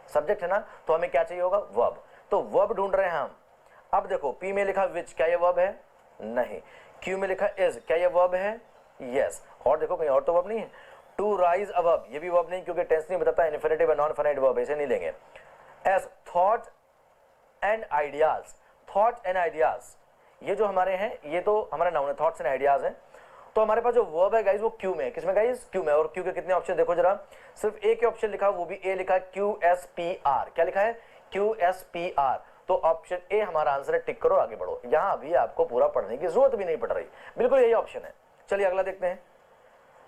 Speaker 1: सब्जेक्ट है ना, तो हमें क्या चाहिए होगा? वर्ब। तो वर्ब ढूंढ रहे हैं हम। अब देखो पी में लिखा विच, क्या ये वर्ब है? नहीं। क्यू में लिखा इज, क्या ये वर्ब है? यस। और देखो कहीं और तो वर्ब नहीं है। टू राइज अबव, ये भी वर्ब नहीं, क्योंकि टेंस नहीं बताता, इन्फिनिटिव और नॉन फाइनाइट वर्ब, इसे नहीं लेंगे। S thought and ideas. Thought and ideas ये जो हमारे हैं, ये तो हमारा नाउन है, थॉट्स एंड आइडियाज है। तो हमारे पास जो वर्ब है गाइस वो क्यू में है। किसमें गाइस? क्यू में। और क्यू के कितने ऑप्शन देखो जरा, सिर्फ एक ही ऑप्शन लिखा, वो भी ए लिखा है, क्यू एस पी आर। क्या लिखा है? Q S P R. तो ऑप्शन ए हमारा आंसर है, टिक करो, आगे बढ़ो। यहां अभी आपको पूरा पढ़ने की जरूरत भी नहीं पड़ रही, बिल्कुल यही ऑप्शन है। चलिए अगला देखते हैं।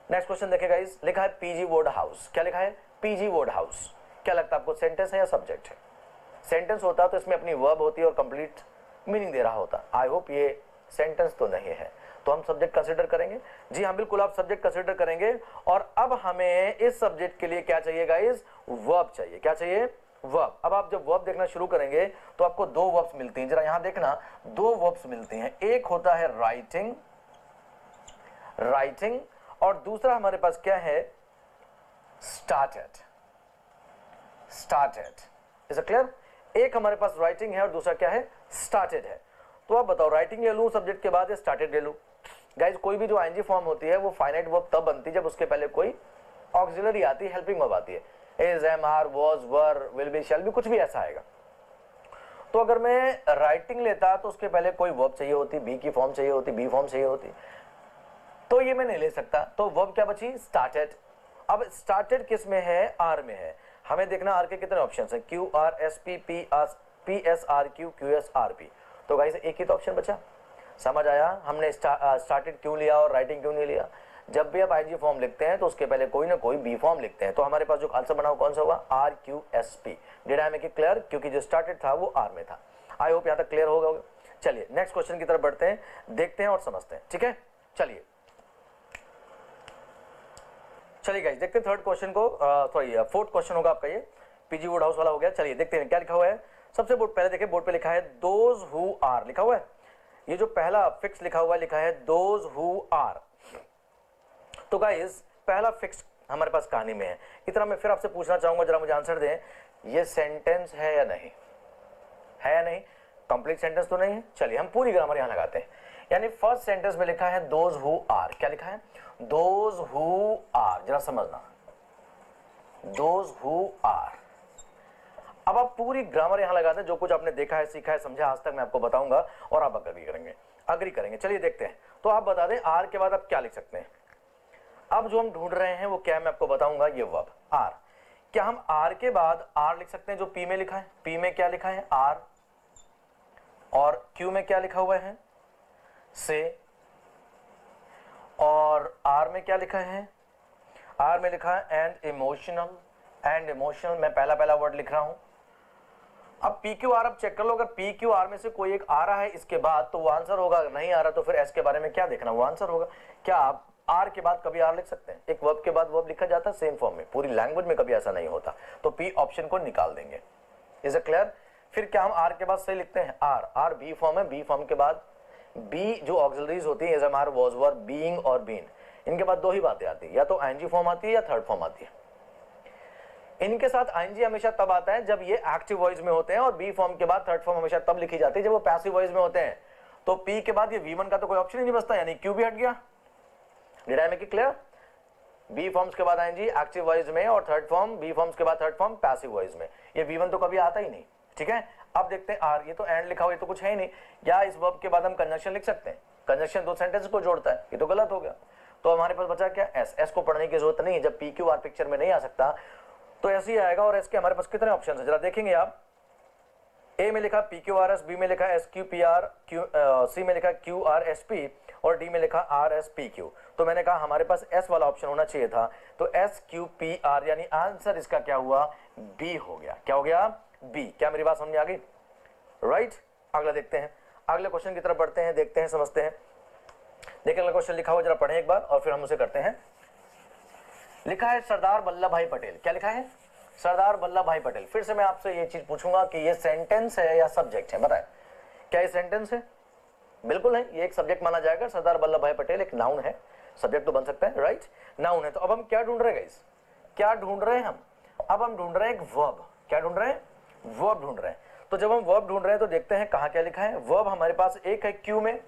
Speaker 1: नेक्स्ट क्वेश्चन देखें गाइस, लिखा है पीजी वुड हाउस। क्या लिखा है? PG would house. क्या लगता है आपको, सेंटेंस है या सब्जेक्ट है? सेंटेंस होता तो इसमें अपनी वर्ब होती और कंप्लीट मीनिंग दे रहा होता। आई होप ये सेंटेंस तो नहीं है, तो हम सब्जेक्ट कंसीडर करेंगे। जी हाँ बिल्कुल, आप सब्जेक्ट कंसीडर करेंगे। और अब हमें इस सब्जेक्ट के लिए क्या चाहिए गाइस? वर्ब चाहिए। क्या चाहिए? वर्ब। अब आप जब वर्ब देखना शुरू करेंगे तो आपको दो वर्ब्स मिलती हैं, जरा यहां देखना, दो वर्ब्स मिलती हैं। एक होता है राइटिंग, राइटिंग, और दूसरा हमारे पास क्या है? Started. Started. Is it clear? एक हमारे पास राइटिंग है और दूसरा क्या है? स्टार्टेड है। तो आप बताओ राइटिंग ले लूं सब्जेक्ट के बाद या स्टार्टेड ले लूं? गाइस कोई भी जो आईएनजी फॉर्म होती है वो फाइनाइट वर्ब तब बनती है जब उसके पहले कोई ऑक्सिलरी आती है, हेल्पिंग वर्ब आती है। Is, am, are, was, were, will be, shall be, कुछ भी ऐसा आएगा। तो अगर मैं राइटिंग लेता तो उसके पहले कोई वर्ब चाहिए होती, बी की फॉर्म चाहिए होती, बी फॉर्म चाहिए होती, तो ये मैं नहीं ले सकता। तो वर्ब क्या बची? स्टार्टेड। अब स्टार्टेड किस में है? आर में है। हमें देखना आर के कितने ऑप्शन है, Q R S P, P S R Q, Q S R P. तो गाइस एक ही तो ऑप्शन बचा। समझ आया हमने स्टार्टेड क्यों लिया और राइटिंग क्यों नहीं लिया? जब भी आप आईजी फॉर्म लिखते हैं तो उसके पहले कोई ना कोई बी फॉर्म लिखते हैं। तो हमारे पास जो आंसर बना कौन सा होगा? R Q S P. Did I make it clear? क्योंकि जो स्टार्टेड था वो आर में था। आई होप यहां तक क्लियर होगा। चलिए नेक्स्ट क्वेश्चन की तरफ बढ़ते हैं, देखते हैं और समझते हैं। ठीक है, चलिए चलिए गाइस देखते हैं थर्ड क्वेश्चन को। सॉरी फोर्थ क्वेश्चन होगा आपका, ये पीजी वुड हाउस वाला हो गया। चलिए देखते हैं क्या लिखा हुआ है। सबसे बोर्ड पहले देखिए, बोर्ड पे लिखा है दोज हु आर लिखा हुआ है। ये जो पहला फिक्स लिखा हुआ है, लिखा है दोज हु आर। तो गाइस पहला फिक्स हमारे पास कहानी में है। इतना मैं फिर आपसे पूछना चाहूंगा, जरा मुझे आंसर दें, ये सेंटेंस है या नहीं? है या नहीं? कंप्लीट सेंटेंस तो नहीं है। चलिए हम पूरी ग्रामर यहां लगाते हैं। यानी फर्स्ट सेंटेंस में लिखा है दोज हु आर। क्या लिखा है? Those who are. जरा समझना, दोज हु आर। अब आप पूरी ग्रामर यहां लगाते हैं, जो कुछ आपने देखा है, सीखा है, समझा आज तक मैं आपको बताऊंगा और आप अग्री करेंगे। चलिए देखते हैं। तो आप बता दें आर के बाद आप क्या लिख सकते हैं। अब जो हम ढूंढ रहे हैं वो क्या, मैं आपको बताऊंगा। ये वर्ब आर। क्या हम आर के बाद आर लिख सकते हैं जो पी में लिखा है? पी में क्या लिखा है? आर। और क्यू में क्या लिखा हुआ है? से। और आर में क्या लिखा है? आर में लिखा है एंड इमोशनल। एंड इमोशनल मैं पहला पहला वर्ड लिख रहा हूं। अब पी क्यू आर, अब चेक कर लो, अगर पी क्यू आर में से कोई एक आ रहा है इसके बाद तो वो आंसर होगा, अगर नहीं आ रहा तो फिर एस के बारे में क्या देखना, वो आंसर होगा। क्या आप आर के बाद कभी आर लिख सकते हैं? एक वर्ब के बाद वर्ब लिखा जाता है सेम फॉर्म में, पूरी लैंग्वेज में कभी ऐसा नहीं होता। तो पी ऑप्शन को निकाल देंगे। Is it clear? फिर क्या हम आर के बाद सही लिखते हैं? आर। आर बी फॉर्म है, बी फॉर्म के बाद बी जो ऑक्सिलरीज होती है, as am are, was, were, being और बीन, इनके बाद दो ही बातें आती है, या तो आईएनजी फॉर्म आती है या थर्ड फॉर्म आती है। इनके साथ आईएनजी हमेशा तब आता है जब ये एक्टिव वॉइस में होते हैं, और बी फॉर्म के बाद थर्ड फॉर्म हमेशा तब लिखी जाती है जब वो पैसिव वॉइस में होते हैं। तो पी के बाद ये V1 का तो कोई ऑप्शन ही नहीं बचता, यानी क्यू भी हट गया। Did I make it clear? Be forms के बाद आईएनजी एक्टिव वॉइस में, और थर्ड फॉर्म, बी फॉर्म्स के बाद थर्ड फॉर्म पैसिव वॉइस में। ये V1 तो कभी आता ही नहीं। ठीक है, अब देखते हैं आर। ये तो एंड लिखा हुआ, ये तो कुछ है ही नहीं। या इस वर्ब के बाद हम कंजंक्शन लिख सकते हैं? कंजंक्शन दो सेंटेंस को जोड़ता है, ये तो गलत हो गया। तो हमारे पास बचा क्या? एस। एस को पढ़ने की जरूरत नहीं है, जब पी क्यू आर पिक्चर में नहीं आ सकता तो ऐसे ही आएगा। और एस के हमारे पास कितने ऑप्शन है जरा देखेंगे आप। ए में लिखा P Q R S, B में लिखा S Q P R, C में लिखा क्यू आर एस पी, और डी में लिखा आर एस पी क्यू। तो मैंने कहा हमारे पास एस वाला ऑप्शन होना चाहिए था, तो एस क्यू पी आर, यानी आंसर इसका क्या हुआ, बी हो गया। क्या हो गया, बी। क्या मेरी बात समझ में आ गई, राइट? अगला देखते हैं, अगले क्वेश्चन की तरफ बढ़ते हैं, देखते हैं, समझते हैं। देखिए अगला क्वेश्चन लिखा हुआ, जरा पढ़ें एक बार और फिर हम उसे करते हैं। लिखा है सरदार वल्लभ भाई पटेल। क्या लिखा है, सरदार वल्लभ भाई पटेल। फिर से मैं आपसे ये चीज पूछूंगा कि ये सेंटेंस है या सब्जेक्ट है, बताएं। क्या ये सेंटेंस है? बिल्कुल है, ये एक सब्जेक्ट माना जाएगा। सरदार वल्लभ भाई पटेल एक नाउन है, सब्जेक्ट तो बन सकता है, राइट? नाउन है। तो अब हम क्या ढूंढ रहे हैं गाइस, क्या ढूंढ रहे हैं हम? अब हम ढूंढ रहे हैं एक वर्ब। क्या ढूंढ रहे हैं, वर्ब ढूंढ रहे हैं। तो जब हम वर्ब ढूंढ रहे हैं तो देखते हैं कहां क्या लिखा है। वर्ब हमारे पास एक है क्यू में,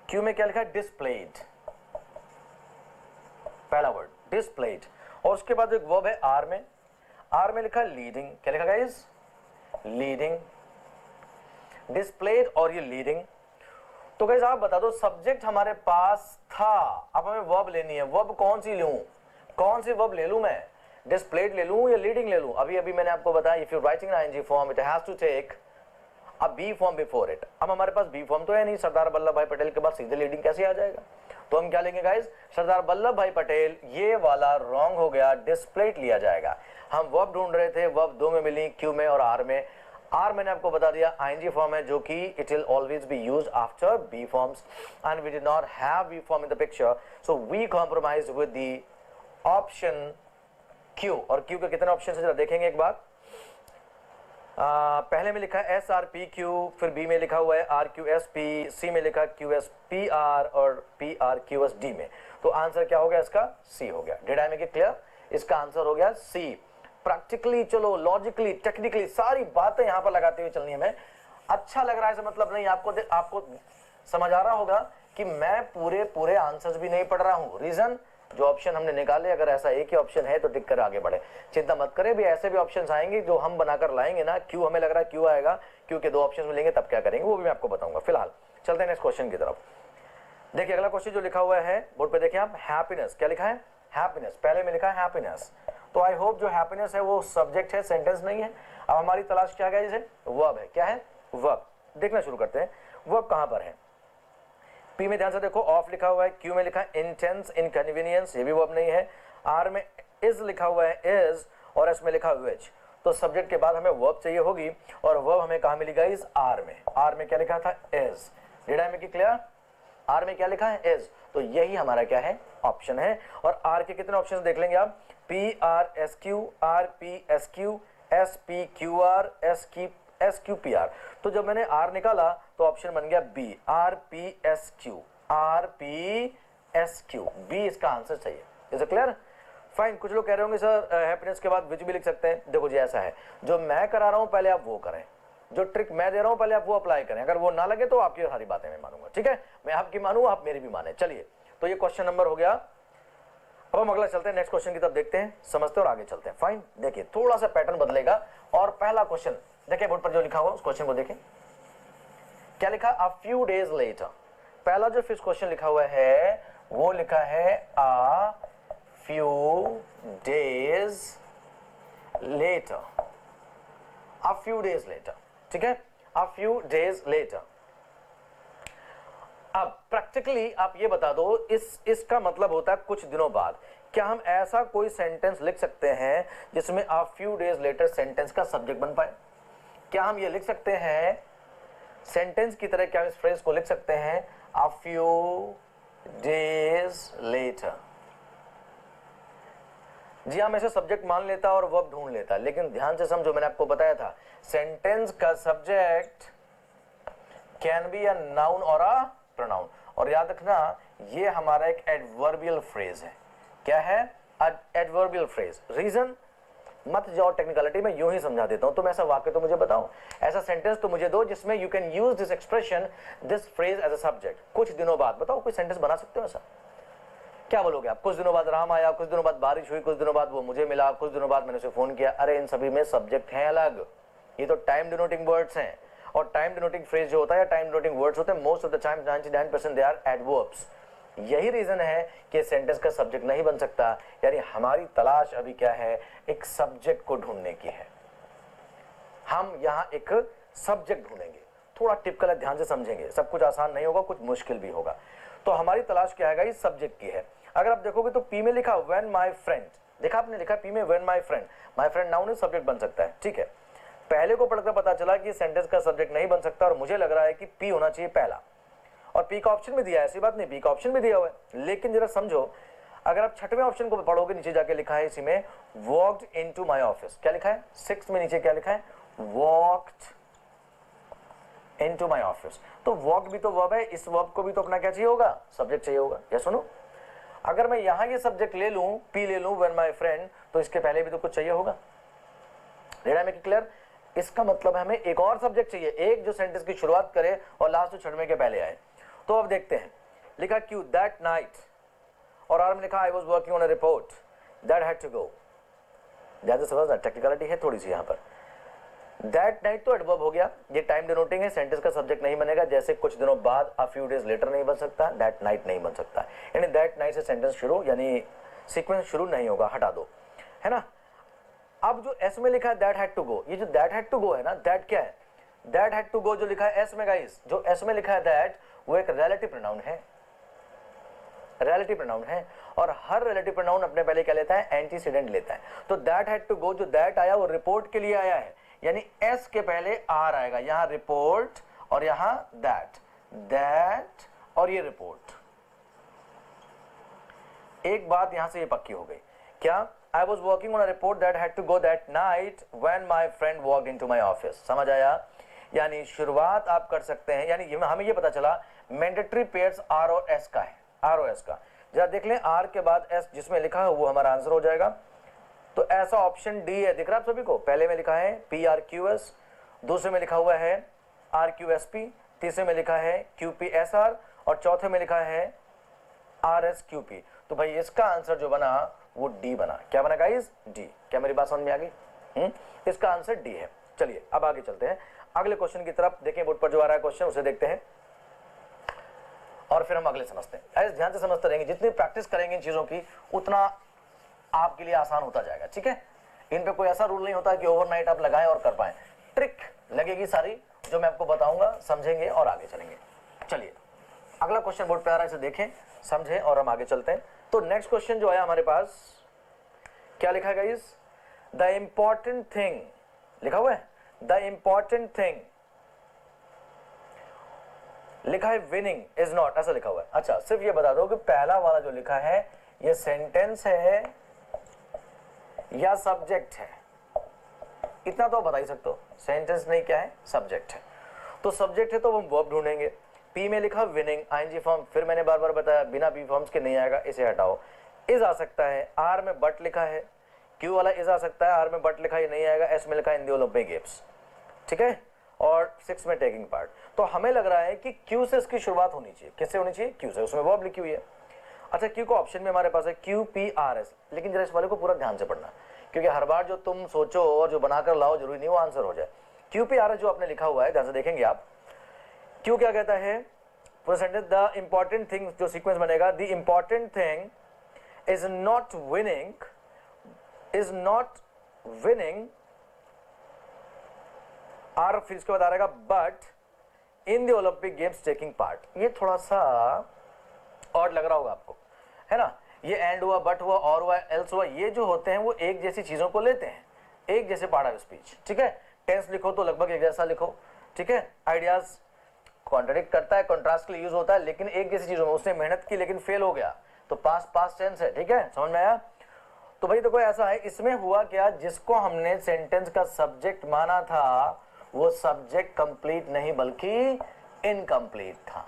Speaker 1: क्यू में क्या लिखा है, डिस्प्लेड, पहला वर्ड डिस्प्लेड। और उसके बाद एक वर्ब है आर में, आर में लिखा लीडिंग। क्या लिखा गाइस, लीडिंग, डिस्प्लेड और ये लीडिंग। तो गाइस आप बता दो, सब्जेक्ट हमारे पास था, अब हमें वर्ब लेनी है। वर्ब कौन सी लूं, कौन सी वर्ब ले लूं मैं, डिस्प्लेड ले लूं या लीडिंग ले लूं? अभी अभी मैंने आपको बताया, if you writing ING form it has to take a be form before it. अब हमारे पास बी फॉर्म तो है नहीं, सरदार वल्लभ भाई पटेल के बाद सीधे लीडिंग कैसे आ जाएगा? तो हम क्या लेंगे गाइस, सरदार वल्लभ भाई पटेल, ये वाला रॉन्ग हो गया, डिस्प्लेड लिया जाएगा। हम वर्ब ढूंढ रहे थे, वर्ब दो में मिली, क्यू में और आर में। आर मैंने आपको बता दिया आईएनजी फॉर्म है, जो कि it will always be used after be forms and we did not have be form in the picture, so we compromise with the option Q. और क्यू के कितने ऑप्शन है जरा देखेंगे एक बार। पहले में लिखा है एस आर पी क्यू, फिर बी में लिखा हुआ है आर क्यू एस पी, सी में लिखा क्यू एस पी आर और P R Q S D में। तो आंसर क्या हो गया इसका, सी हो गया। Did I make it clear? इसका आंसर हो गया सी। प्रैक्टिकली चलो, लॉजिकली, टेक्निकली सारी बातें यहां पर लगाते हुए चलनी है। हमें अच्छा लग रहा है, मतलब नहीं, आपको समझ आ रहा होगा कि मैं पूरे आंसर्स भी नहीं पढ़ रहा हूं। रीजन, जो ऑप्शन हमने निकाले, अगर ऐसा एक ही ऑप्शन है तो टिक कर आगे बढ़े। चिंता मत करें, भी ऐसे भी ऑप्शंस आएंगे जो हम बनाकर लाएंगे ना। क्यों हमें लग रहा है क्यों आएगा, क्योंकि दो ऑप्शन मिलेंगे, तब क्या करेंगे वो भी मैं आपको बताऊंगा। फिलहाल चलते हैं नेक्स्ट क्वेश्चन की तरफ। देखिए अगला क्वेश्चन जो लिखा हुआ है बोर्ड पे देखिए आप, हैप्पीनेस। क्या लिखा है, हैप्पीनेस। पहले में लिखा है हैप्पीनेस, तो आई होप जो हैप्पीनेस है वो सब्जेक्ट है, सेंटेंस नहीं है। अब हमारी तलाश क्या है, जैसे वर्ब है। क्या है, वर्ब। देखना शुरू करते हैं, वर्ब कहां पर है। पी में ध्यान से देखो ऑफ लिखा हुआ है, क्यू में लिखा है इंटेंस, इनकन्वीनियंस, ये भी वर्ब नहीं है। आर में इज लिखा हुआ है, इज, और एस में लिखा हुआ है। तो सब्जेक्ट के बाद हमें वर्ब चाहिए होगी, और वर्ब हमें कहां मिली गाइस, आर में। आर में क्या लिखा था, is. Did I make it clear? R में क्या लिखा है, इज। तो यही हमारा क्या है, ऑप्शन है। और आर के कितने ऑप्शन देख लेंगे आप, P R S Q, R P S Q, S P Q R, S Q P R. तो जब मैंने आर निकाला तो ऑप्शन बन गया B, R P S Q, R P S Q, B इसका आंसर चाहिए। Is it clear? फाइन। कुछ लोग कह रहे होंगे सर हैप्पीनेस के बाद विच भी लिख सकते हैं। देखो जी ऐसा है, जो मैं करा रहा हूं पहले आप वो करें, जो ट्रिक मैं दे रहा हूं पहले आप वो अप्लाई करें। अगर वो ना लगे तो आपकी सारी बातें मैं मानूंगा, ठीक है? मैं आपकी मानू, आप मेरी भी माने। चलिए, तो ये क्वेश्चन नंबर हो गया। अब हम अगला चलते हैं, नेक्स्ट क्वेश्चन की तरफ देखते हैं, समझते हैं और आगे चलते हैं। फाइन। देखिए थोड़ा सा पैटर्न बदलेगा। और पहला क्वेश्चन देखिए बोर्ड पर जो लिखा हुआ उस क्वेश्चन को देखें। क्या लिखा, अ फ्यू डेज लेटर। पहला जो फिर क्वेश्चन लिखा हुआ है वो लिखा है a few days later, a few days later, ठीक है? A few days later. अब प्रैक्टिकली आप ये बता दो, इसका मतलब होता है कुछ दिनों बाद। क्या हम ऐसा कोई सेंटेंस लिख सकते हैं जिसमें a few days later sentence का सब्जेक्ट बन पाए? क्या हम ये लिख सकते हैं सेंटेंस की तरह? क्या हम इस फ्रेज को लिख सकते हैं, अ फ्यू डेज लेटर? जी हाँ, मैं इसे सब्जेक्ट मान लेता और वर्ब ढूंढ लेता, लेकिन ध्यान से समझो, मैंने आपको बताया था सेंटेंस का subject can be a noun और अ प्रोनाउन। और याद रखना ये हमारा एक एडवर्बियल फ्रेज है। क्या है, एडवर्बियल फ्रेज। रीजन, मत जाओ टेक्निकलिटी में, यूं ही समझा देता हूं। तुम ऐसा वाक्य तो मुझे बताओ, ऐसा सेंटेंस तो मुझे दो जिसमें you can use this expression, this phrase as a subject. कुछ दिनों बाद बताओ, कोई सेंटेंस बना सकते हो ऐसा? क्या बोलोगे आप? कुछ दिनों बाद राम आया, कुछ दिनों बाद बारिश हुई, कुछ दिनों बाद वो मुझे मिला, कुछ दिनों बाद मैंने उसे फोन किया। अरे इन सभी में सब्जेक्ट है अलग, ये तो टाइम डिनोटिंग वर्ड्स हैं। और टाइम डिनोटिंग फ्रेज जो होता है या टाइम डिनोटिंग वर्ड्स होते हैं, most of the time 99% they are adverbs. यही रीजन है कि सेंटेंस का सब्जेक्ट नहीं बन सकता। यानी हमारी तलाश अभी क्या है, एक सब्जेक्ट को ढूंढने की है। हम यहां एक सब्जेक्ट ढूंढेंगे। थोड़ा टिपिकल है, ध्यान से समझेंगे, सब कुछ आसान नहीं होगा, कुछ मुश्किल भी होगा। तो हमारी तलाश क्या है इस सब्जेक्ट की है। अगर आप देखोगे तो पी में लिखा व्हेन माय फ्रेंड, देखा आपने, लिखा पी में when my friend noun subject बन सकता है, ठीक है। पहले को पढ़कर पता चला कि सेंटेंस का सब्जेक्ट नहीं बन सकता और मुझे लग रहा है कि पी होना चाहिए पहला, और पी का ऑप्शन भी दिया है, ऐसी बात नहीं, पी का ऑप्शन भी दिया हुआ है। लेकिन जरा समझो, अगर आप छठवें ऑप्शन को पढ़ोगे, नीचे जाके लिखा है इसी में वॉक्ड इनटू माय ऑफिस, क्या लिखा है 6 में नीचे क्या लिखा है, वॉक्ड इनटू माय ऑफिस। तो वॉक्ड भी तो वर्ब है, इस वर्ब को भी तो अपना क्या चाहिए होगा, सब्जेक्ट चाहिए होगा। या सुनो, अगर मैं यहां ये सब्जेक्ट ले लूं, पी ले लूं व्हेन माय फ्रेंड, तो इसके पहले भी तो कुछ चाहिए होगा। रेडा में क्लियर? इसका मतलब हमें एक और सब्जेक्ट चाहिए, एक जो सेंटेंस की शुरुआत करे और लास्ट छठवें के पहले आए। तो अब देखते हैं, लिखा क्यू दैट नाइट, और आर में लिखा I was working on a report that had to go. ज्यादा समझना, टेक्निकलिटी है थोड़ी सी यहाँ पर। दैट नाइट तो एडवर्ब हो गया, ये टाइम डिनोटिंग है, सेंटेंस का सब्जेक्ट नहीं बनेगा। जैसे कुछ दिनों बाद, अ फ्यू डेज लेटर नहीं बन सकता, दैट नाइट नहीं बन सकता, यानी दैट नाइट से सेंटेंस शुरू, यानी सीक्वेंस शुरू नहीं होगा, हटा दो, है ना। अब जो एस में लिखा है दैट हैड टू गो, ये जो दैट हैड टू गो है ना, दैट क्या है, दैट हैड टू गो जो लिखा है एस में गाइस, जो एस में लिखा है दैट, वो एक रिलेटिव प्रोनाउन है, रिलेटिव प्रोनाउन है, और हर रिलेटिव प्रोनाउन अपने पहले क्या लेता है, एंटीसीडेंट लेता है। तो दैट हैड टू गो, जो दैट आया वो रिपोर्ट के लिए आया है, यानी एस के पहले आर आएगा, यहां रिपोर्ट और यहां दैट, दैट और ये रिपोर्ट। एक बात यहां से ये पक्की हो गई, क्या, I was working on a report that had to go that night when my friend walked into my office। समझ आया? यानी शुरुआत आप कर सकते हैं, यानी हमें ये पता चला मैंडेटरी पेयर्स आर और एस का है, आर और एस का। जरा देख लें, आर के बाद एस जिसमें लिखा है वो हमारा आंसर हो जाएगा। तो ऐसा ऑप्शन डी है, दिख रहा है आप सभी को, पहले में लिखा है पी आर क्यू एस, दूसरे में लिखा हुआ है आर क्यू एस पी, तीसरे में लिखा है क्यू पी एस आर, और चौथे में लिखा है आर एस क्यू पी। तो भाई इसका आंसर जो बना वो डी बना। क्या बना गाइस, डी। क्या मेरी बात समझ में आ गई? इसका आंसर डी है। चलिए अब आगे चलते हैं अगले क्वेश्चन की तरफ। देखें बोर्ड पर जो आ रहा है क्वेश्चन, उसे देखते हैं और फिर हम अगले समझते हैं। ऐसे ध्यान से समझते रहेंगे, जितनी प्रैक्टिस करेंगे इन चीजों की उतना आपके लिए आसान होता जाएगा, ठीक है। इन पे कोई ऐसा रूल नहीं होता कि ओवरनाइट आप लगाएं और कर पाएं, ट्रिक लगेगी सारी जो मैं आपको बताऊंगा, समझेंगे और आगे चलेंगे। चलिए अगला क्वेश्चन बोर्ड पे आ रहा है, इसे देखें, समझें और हम आगे चलते हैं। तो नेक्स्ट क्वेश्चन जो आया हमारे पास, क्या लिखा है गाइस, द इंपॉर्टेंट थिंग लिखा हुआ है, द इंपॉर्टेंट थिंग लिखा है विनिंग इज नॉट, ऐसा लिखा हुआ है। अच्छा सिर्फ ये बता दो कि पहला वाला जो लिखा है ये सेंटेंस है या सब्जेक्ट है, इतना तो बता ही सकते हो। सेंटेंस नहीं, क्या है, सब्जेक्ट है। तो सब्जेक्ट है तो हम वर्ब ढूंढेंगे। पी में लिखा विनिंग, आईएनजी फॉर्म, फिर मैंने बार बार बताया बिना बी फॉर्म्स के नहीं आएगा, इसे हटाओ। इज आ सकता है, आर में बट लिखा है, क्यू वाला इज आ सकता है, आर में बट लिखा है नहीं आएगा, एस में लिखा है इन द ओलंपिक गेम्स, ठीक है, और 6 में टेकिंग पार्ट। तो हमें लग रहा है कि क्यू से इसकी शुरुआत होनी चाहिए। किससे होनी चाहिए, क्यू से, उसमें वर्ब लिखी हुई है। अच्छा क्यू का ऑप्शन में हमारे पास है क्यू पी आर एस, लेकिन जरा इस वाले को पूरा ध्यान से पढ़ना, क्योंकि हर बार जो तुम सोचो और जो बनाकर लाओ जरूरी नहीं वो आंसर हो जाए। क्यू पी आर एस जो आपने लिखा हुआ है, ध्यान से देखेंगे आप, क्यू क्या कहता है, पूरा सेंटेंस, द इंपॉर्टेंट थिंग, जो सीक्वेंस बनेगा, the important thing is not winning, is not winning R, फिर इसके बाद आ रहेगा but in the Olympic games taking part. ये थोड़ा सा ऑड लग रहा होगा आपको, है ना। ये एंड हुआ, बट हुआ, और हुआ, एल्स हुआ, ये जो होते हैं वो एक जैसी चीजों को लेते हैं, एक जैसे पार्ट ऑफ स्पीच, ठीक है। टेंस लिखो तो लगभग एक जैसा लिखो, ठीक है। आइडियाज कॉन्ट्रडिक्ट करता है, कॉन्ट्रास्ट के लिए यूज होता है, लेकिन एक जैसी चीजों में उसने मेहनत की लेकिन फेल हो गया, तो पास्ट टेंस है, ठीक है, समझ में आया। तो भाई देखो ऐसा है, इसमें हुआ क्या, जिसको हमने सेंटेंस का सब्जेक्ट माना था वो सब्जेक्ट कंप्लीट नहीं बल्कि इनकम्प्लीट था।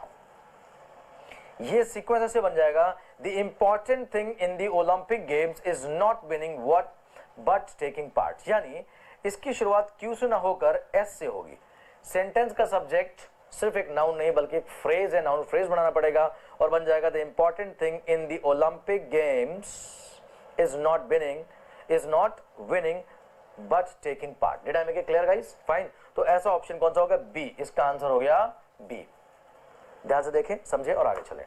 Speaker 1: ये सीक्वेंस ऐसे बन जाएगा, the important thing in the Olympic games is not winning what but taking part, यानी इसकी शुरुआत क्यू से ना होकर एस से होगी। सेंटेंस का सब्जेक्ट सिर्फ एक नाउन नहीं बल्कि एक फ्रेज है, नाउन फ्रेज बनाना पड़ेगा और बन जाएगा the important thing in the Olympic games is not winning but taking part. Did I make it clear guys? Fine. तो ऐसा ऑप्शन कौन सा होगा, बी, इसका आंसर हो गया बी। ध्यान से देखें, समझे और आगे चले।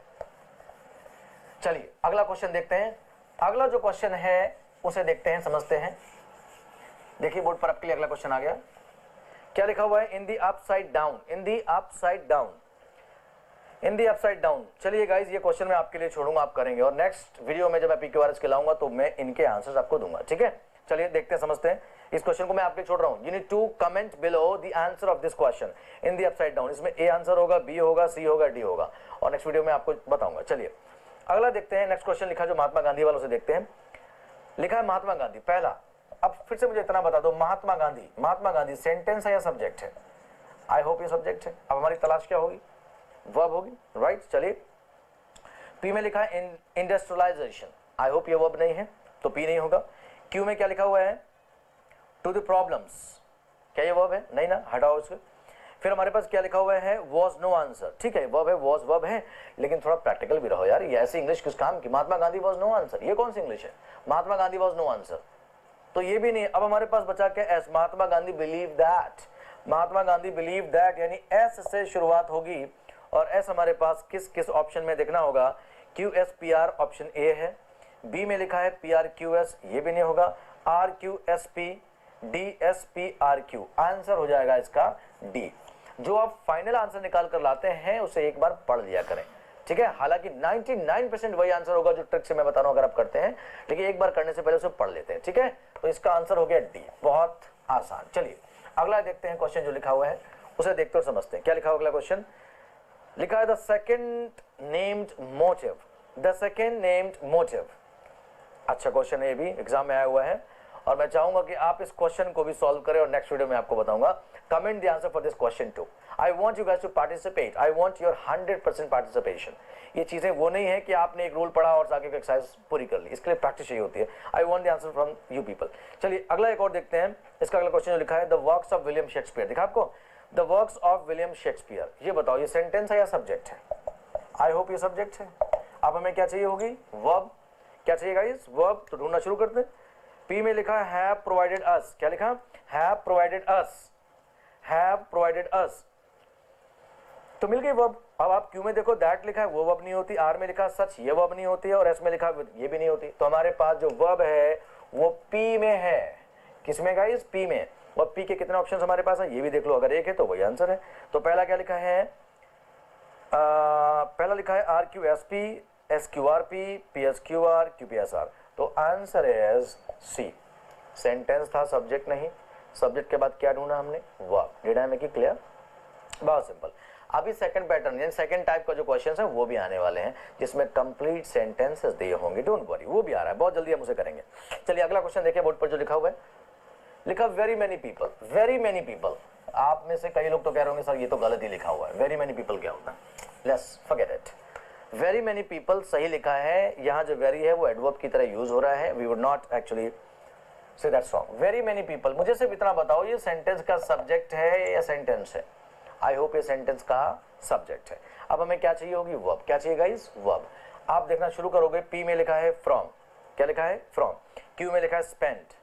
Speaker 1: चलिए अगला क्वेश्चन देखते हैं। अगला जो क्वेश्चन है उसे देखते हैं, समझते हैं। देखिए बोर्ड पर आपके लिए अगला क्वेश्चन आ गया, क्या लिखा हुआ है? In the upside down, in the upside down, in the upside down. चलिए गाइज ये क्वेश्चन मैं आपके लिए छोड़ूंगा, आप करेंगे, और नेक्स्ट वीडियो में जब मैं PQRS के लाऊंगा तो मैं इनके आंसर्स आपको दूंगा, ठीक है। चलिए देखते हैं, समझते हैं। इस क्वेश्चन को मैं आपके छोड़ रहा हूं। You need to comment below the answer of this question in the upside down. इसमें ए आंसर होगा, बी होगा, सी होगा, डी होगा, और नेक्स्ट वीडियो में आपको बताऊंगा। चलिए अगला देखते हैं, नेक्स्ट क्वेश्चन लिखा जो महात्मा गांधी वालों से देखते हैं। लिखा है महात्मा गांधी, पहला, अब फिर से मुझे इतना बता दो, महात्मा गांधी, महात्मा गांधी सेंटेंस है या सब्जेक्ट है? आई होप ये सब्जेक्ट है। अब हमारी तलाश क्या होगी? वर्ब होगी, राइट। चलिए पी में लिखा है इंडस्ट्रियलाइजेशन, आई होप ये वर्ब नहीं है तो पी नहीं होगा। क्यू में क्या लिखा हुआ है? टू द प्रॉब्लम्स, क्या ये वर्ब है? नहीं ना, हटाओ उसको। फिर हमारे पास क्या लिखा हुआ है? वॉज नो आंसर, ठीक है, वर्ब है, वॉज वर्ब है, लेकिन थोड़ा प्रैक्टिकल भी रहो यार, ये ऐसी इंग्लिश किस काम की? Mahatma Gandhi was no answer, ये कौन सी इंग्लिश है? Mahatma Gandhi was no answer, तो ये भी नहीं। अब हमारे पास बचा क्या? S, Mahatma Gandhi believe that, Mahatma Gandhi believe that, यानी एस से शुरुआत होगी, और एस हमारे पास किस किस ऑप्शन में देखना होगा? Q S P are option A है, बी में लिखा है पी आर क्यू एस, ये भी नहीं होगा, R Q S P, D S P R Q, answer हो जाएगा इसका डी। जो आप फाइनल आंसर निकाल कर लाते हैं उसे एक बार पढ़ लिया करें, ठीक है। हालांकि 99% वही आंसर होगा जो ट्रिक से मैं बता रहा हूं अगर आप करते हैं, लेकिन एक बार करने से पहले उसे पढ़ लेते हैं, ठीक है। तो इसका आंसर हो गया डी, बहुत आसान। चलिए अगला देखते हैं क्वेश्चन जो लिखा हुआ है, उसे देखते और समझते हैं। क्या लिखा हुआ अगला क्वेश्चन? लिखा है the second named motive, the second named motive. अच्छा क्वेश्चन है, ये भी एग्जाम में आया हुआ है, और मैं चाहूंगा कि आप इस क्वेश्चन को भी सॉल्व करें, और नेक्स्ट वीडियो में आपको बताऊंगा। Comment the answer for this question too. I want you guys to participate, I want your 100% participation. ये चीजें वो नहीं है कि आपने एक रूल पढ़ा और जाके एक्सरसाइज पूरी कर ली, इसके लिए प्रैक्टिस चाहिए होती है। I want the answer from you people. चलिए अगला एक और देखते हैं। इसका अगला क्वेश्चन जो लिखा है the works of William Shakespeare, दिखा आपको? The works of William Shakespeare, ये बताओ ये सेंटेंस है या सब्जेक्ट है? आई होप ये सब्जेक्ट है। अब हमें क्या चाहिए होगी? वर्ब। क्या चाहिए गाइस? वर्ब। तो ढूंढना शुरू करते हैं। पी में लिखा है प्रोवाइडेड अस, क्या लिखा? Have provided us, have provided अस, तो मिल गई वर्ब। अब आप क्यू में देखो दैट लिखा है, वो वर्ब नहीं होती। आर में लिखा सच, ये वर्ब नहीं होती है, और एस में लिखा ये भी नहीं होती। तो हमारे पास जो वर्ब है वो पी में है। किसमें गाइस? पी में। और पी के कितने ऑप्शन हमारे पास है ये भी देख लो, अगर एक है तो वही आंसर है। तो पहला क्या लिखा है? पहला लिखा है R Q S P, S Q R P, P S Q R, Q P S R, तो आंसर इज सी। सेंटेंस था, सब्जेक्ट नहीं। सब्जेक्ट के बाद क्या ढूंढा हमने? Verb. Did I make it clear? बहुत सिंपल। अभी सेकंड पैटर्न यानी सेकंड टाइप का जो क्वेश्चंस है वो भी आने वाले हैं, जिसमें कंप्लीट सेंटेंसेस दिए होंगे, डोंट वरी, वो भी आ रहा है, बहुत जल्दी हम उसे करेंगे। चलिए अगला क्वेश्चन देखिए बोर्ड पर जो लिखा हुआ है। लिखा very many people, very many people. आप में से कई लोग तो कह रहे होंगे सर ये तो गलत ही लिखा हुआ है, वेरी मेनी पीपल क्या होता है? Let's forget it. Very many people सही लिखा है, यहाँ जो वेरी है वो एडवर्ब की तरह यूज हो रहा है, वी वुड नॉट एक्चुअली से that's wrong. Very many people, मुझे सिर्फ इतना बताओ ये सेंटेंस का सब्जेक्ट है या सेंटेंस है? आई होप ये सेंटेंस का सब्जेक्ट है। अब हमें क्या चाहिए होगी? वर्ब। क्या चाहिए गाइस? वर्ब। आप देखना शुरू करोगे, पी में लिखा है फ्रॉम, क्या लिखा है? फ्रॉम। क्यू में लिखा है स्पेंट,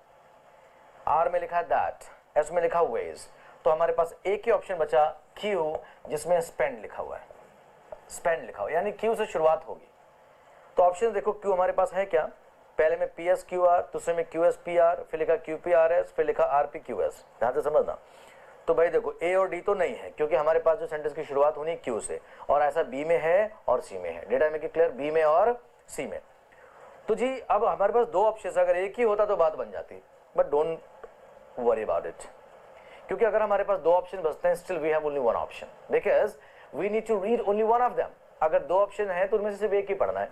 Speaker 1: आर में लिखा है दैट, एस में लिखा वेज। तो हमारे पास एक ही ऑप्शन बचा क्यू, जिसमें स्पेंड लिखा हुआ है, स्पेंड लिखा हुआ है, यानी क्यू से शुरुआत होगी। तो ऑप्शन देखो क्यू हमारे पास है क्या? पहले में पी एस क्यू आर, दूसरे में क्यू एस पी आर, फिर लिखा क्यू पी आर एस, फिर लिखा आर पी क्यू एस। ध्यान से समझना। तो भाई देखो ए और डी तो नहीं है, क्योंकि हमारे पास जो सेंटेंस की शुरुआत होनी है क्यू से, और ऐसा बी में है और सी में है। Did I make it clear? B में और सी में। तो जी अब हमारे पास दो ऑप्शन, अगर एक ही होता तो बात बन जाती, but don't worry about it, क्योंकि अगर हमारे पास दो ऑप्शन बचते हैं, still we have only one option, because we need to read only one of them. अगर दो ऑप्शन है तो उनमें से सिर्फ एक ही पढ़ना है,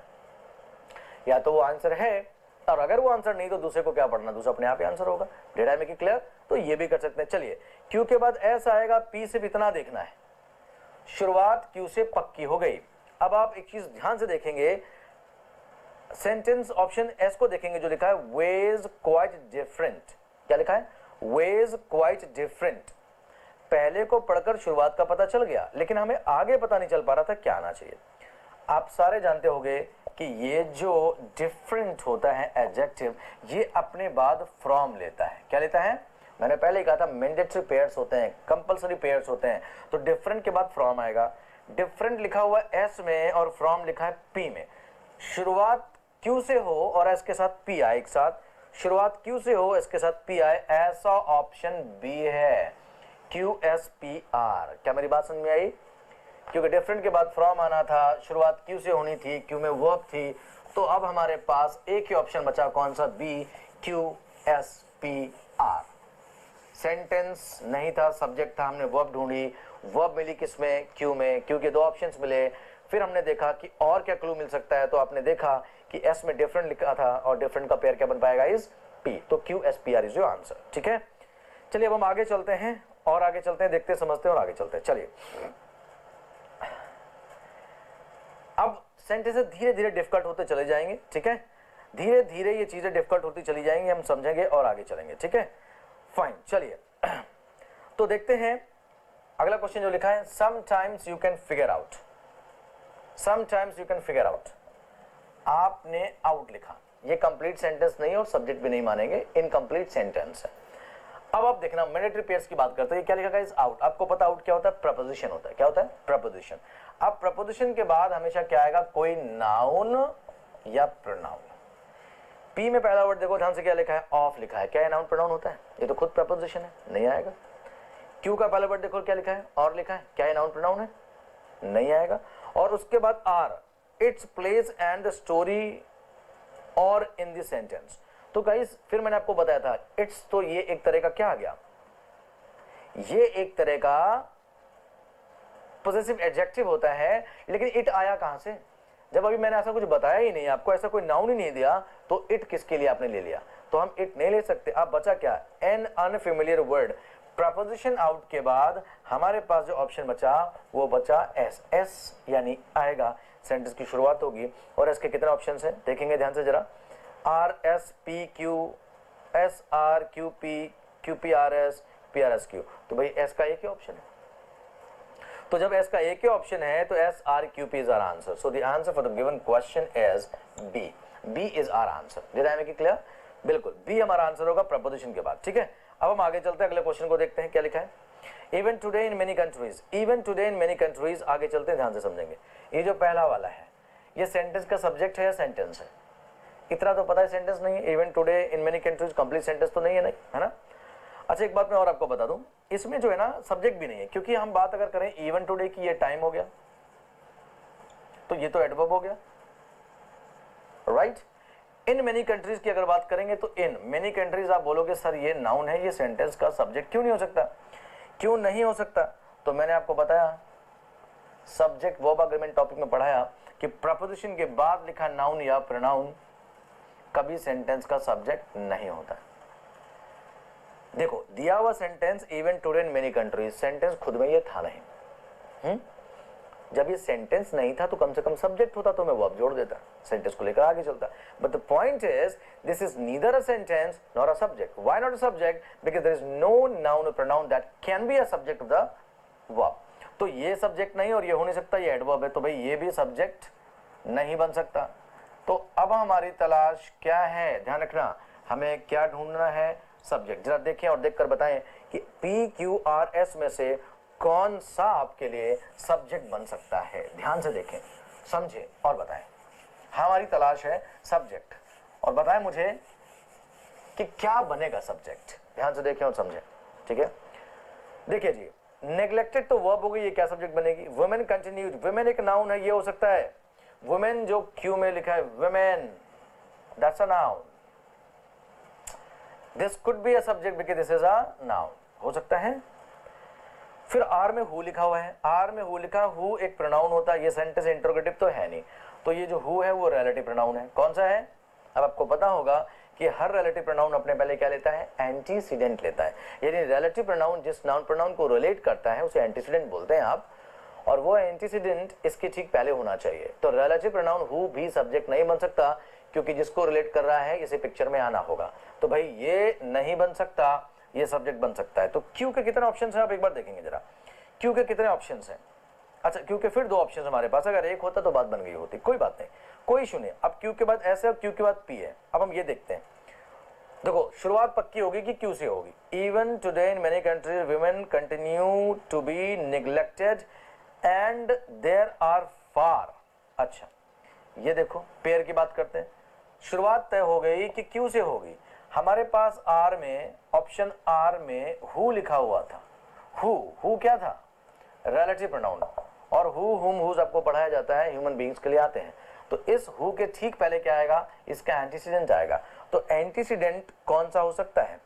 Speaker 1: या तो वो आंसर है, और अगर वो आंसर नहीं तो दूसरे को क्या पढ़ना, दूसरा अपने आप ही आंसर होगा। Did I make it clear? तो ये भी कर सकते हैं। चलिए क्यू के बाद एस आएगा, पी सिर्फ इतना देखना है, शुरुआत क्यू से पक्की हो गई। अब आप एक चीज ध्यान से देखेंगे, सेंटेंस ऑप्शन एस को देखेंगे जो लिखा है वेज क्वाइट डिफरेंट। क्या लिखा है? Was quite different. पहले को पढ़कर शुरुआत का पता चल गया, लेकिन हमें आगे पता नहीं चल पा रहा था क्या आना चाहिए। आप सारे जानते होंगे कि ये जो डिफरेंट होता है एडजेक्टिव, ये अपने बाद फ्रॉम लेता है। क्या लेता है? मैंने पहले ही कहा था मैंडेटरी पेयर्स होते हैं, कंपलसरी पेयर्स होते हैं, तो डिफरेंट के बाद फ्रॉम आएगा। डिफरेंट लिखा हुआ एस में और फ्रॉम लिखा है पी में। शुरुआत क्यू से हो और एस के साथ पी आए एक साथ, शुरुआत क्यू से हो एस के साथ पी आए, ऐसा ऑप्शन बी है। QSPR। क्या मेरी बात समझ में आई? क्योंकि डिफरेंट के बाद फ्रॉम आना था, शुरुआत क्यू से होनी थी, क्यू में वर्ब थी, तो अब हमारे पास एक ही ऑप्शन बचा, कौन सा? B, QSPR। सेंटेंस नहीं था, सब्जेक्ट था, हमने वर्ब ढूंढी, वर्ब मिली किसमें? क्यू में, क्यू के दो ऑप्शंस मिले, फिर हमने देखा कि और क्या क्लू मिल सकता है, तो आपने देखा कि एस में डिफरेंट लिखा था और डिफरेंट का पेयर क्या बन पाएगा? Is P. तो QSPR इज योर आंसर। ठीक है, चलिए अब हम आगे चलते हैं और आगे चलते हैं, देखते समझते हैं और आगे चलते हैं। चलिए अब सेंटेंसेस धीरे धीरे डिफिकल्ट होते चले जाएंगे। ठीक है, धीरे धीरे ये चीजें डिफिकल्ट होती चली जाएंगी, हम समझेंगे और आगे चलेंगे। ठीक है, फाइन। चलिए तो देखते हैं अगला क्वेश्चन जो लिखा है, sometimes you can figure out. Sometimes you can figure out, आपने आउट लिखा, ये कंप्लीट सेंटेंस नहीं और सब्जेक्ट भी नहीं मानेंगे, इनकम्प्लीट सेंटेंस है। अब आप देखना, मैंडेटरी पेयर्स की बात करते हैं, क्या लिखा गाइस? आउट। आपको पता आउट क्या होता है? प्रपोजिशन होता है। क्या होता है? प्रपोजिशन। अब प्रपोजिशन के बाद हमेशा क्या आएगा? कोई नाउन या प्रोनाउन। पी में पहला वर्ड देखो ध्यान से, क्या लिखा है? ऑफ लिखा है। क्या है? नाउन प्रोनाउन होता है? ये तो खुद प्रपोजिशन है, नहीं आएगा। क्यू का पहला वर्ड देखो क्या लिखा है? और लिखा है। क्या है? नाउन प्रोनाउन है, नहीं आएगा। और उसके बाद R, its place and the story और इन द सेंटेंस। तो गाइस फिर मैंने आपको बताया था, इट्स, तो ये एक तरह का क्या आ गया? ये एक तरह का पॉजिटिव एडजेक्टिव होता है, लेकिन इट आया कहां से? जब अभी मैंने ऐसा कुछ बताया ही नहीं आपको, ऐसा कोई नाउन ही नहीं दिया, तो इट किसके लिए आपने ले लिया? तो हम इट नहीं ले सकते। अब बचा क्या? An unfamiliar word. Preposition out के बाद हमारे पास जो ऑप्शन बचा वो बचा एस। एस यानी आएगा, सेंटेंस की शुरुआत होगी। और एस के कितने ऑप्शन हैं देखेंगे ध्यान से जरा। Are S P Q, S R Q P, Q P R S, P R S Q. तो भाई एस का एक ही ऑप्शन है, तो जब एस का एक ही ऑप्शन है तो S R Q P is our answer. So the answer for the given question is B. B is our answer. Did I make it clear? बिल्कुल, बी हमारा आंसर होगा प्रपोजिशन के बाद। ठीक है, अब हम आगे चलते हैं, अगले क्वेश्चन को देखते हैं क्या लिखा है। Even today in many countries, even today in many countries. आगे चलते हैं, ध्यान से समझेंगे। ये जो पहला वाला है, ये सेंटेंस का सब्जेक्ट है या सेंटेंस है? इतना तो पता है सेंटेंस नहीं है। Even today in many countries complete sentence तो नहीं है, नहीं है ना? अच्छा एक बात मैं और आपको बता दूं, इसमें जो है ना सब्जेक्ट भी नहीं है, क्योंकि हम बात अगर करें इवन टुडे की, ये टाइम हो गया, तो ये तो एडवर्ब हो गया, राइट। इन मेनी कंट्रीज की अगर बात करेंगे तो इन मेनी कंट्रीज, आप बोलोगे सर ये नाउन है, ये सेंटेंस का सब्जेक्ट क्यों नहीं हो सकता? क्यों नहीं हो सकता? तो मैंने आपको बताया, सब्जेक्ट वर्ब अग्रीमेंट टॉपिक में पढ़ाया कि प्रपोजिशन के बाद लिखा नाउन या प्रोनाउन कभी सेंटेंस का सब्जेक्ट नहीं होता। देखो दिया हुआ sentence even today in many countries, sentence खुद में ये था नहीं। जब ये सेंटेंस नहीं था तो कम से कम सब्जेक्ट होता, तो मैं वर्ब जोड़ देता, सेंटेंस को लेकर आगे चलता। But the point is this is neither a sentence nor a subject. Why not a subject? Because there is no noun और pronoun that can be a subject of the verb. तो ये सब्जेक्ट नहीं और ये हो नहीं सकता, ये एडवर्ब है, तो भाई ये भी सब्जेक्ट नहीं बन सकता। तो अब हमारी तलाश क्या है? ध्यान रखना, हमें क्या ढूंढना है? सब्जेक्ट। जरा देखें और देखकर बताएं कि पी क्यू आर एस में से कौन सा आपके लिए सब्जेक्ट बन सकता है। ध्यान से देखें, समझें और बताएं। हमारी तलाश है सब्जेक्ट, और बताएं मुझे कि क्या बनेगा सब्जेक्ट। ध्यान से देखें और समझें, ठीक है। देखिए जी, नेग्लेक्टेड तो वर्ब हो गई, ये क्या सब्जेक्ट बनेगी? वुमेन कंटिन्यूड, वुमेन एक नाउन है, ये हो सकता है। वुमेन जो क्यू में लिखा है women, that's a noun. This could be a subject because this is a noun, हो सकता है। फिर आर में हु लिखा हुआ है, आर में हु लिखा, हु एक प्रोनाउन होता है, ये सेंटेंस इंटरोगेटिव तो है नहीं, तो ये जो हु है वो रिलेटिव प्रोनाउन है। कौन सा है? अब आपको पता होगा कि हर रिलेटिव प्रोनाउन अपने पहले क्या लेता है? एंटीसीडेंट लेता है। यानी रिलेटिव प्रोनाउन जिस नाउन प्रोनाउन को रिलेट करता है उसे एंटीसीडेंट बोलते हैं आप, और वो एंटीसीडेंट इसके ठीक पहले होना चाहिए। तो रिलेटिव प्रोनाउन हु भी सब्जेक्ट नहीं बन सकता, क्योंकि जिसको रिलेट कर रहा है इसे पिक्चर में आना होगा। तो भाई ये नहीं बन सकता, ये सब्जेक्ट बन सकता है। तो क्यू के कितने ऑप्शन हैं आप एक बार देखेंगे जरा, क्यू के कितने ऑप्शन हैं? अच्छा क्यू के फिर दो ऑप्शन हमारे पास, अगर एक होता तो बात बन गई होती, कोई बात नहीं, कोई इशू नहीं। अब क्यू के बाद एस है और क्यू के बाद पी है। अब हम ये देखते हैं, देखो शुरुआत पक्की होगी कि क्यू से होगी। Even today in many countries women continue to be neglected and there are far. अच्छा ये देखो पेयर की बात करते हैं, शुरुआत तय हो गई कि क्यू से होगी। हमारे पास आर में, ऑप्शन आर में हु लिखा हुआ था, हु क्या था, रिलेटिव प्रोनाउन, और हु हुम हुज आपको पढ़ाया जाता है, ह्यूमन बीइंग्स के लिए आते हैं। तो इस हु के ठीक पहले क्या आएगा, इसका एंटीसीडेंट आएगा। तो एंटीसीडेंट कौन सा हो सकता है,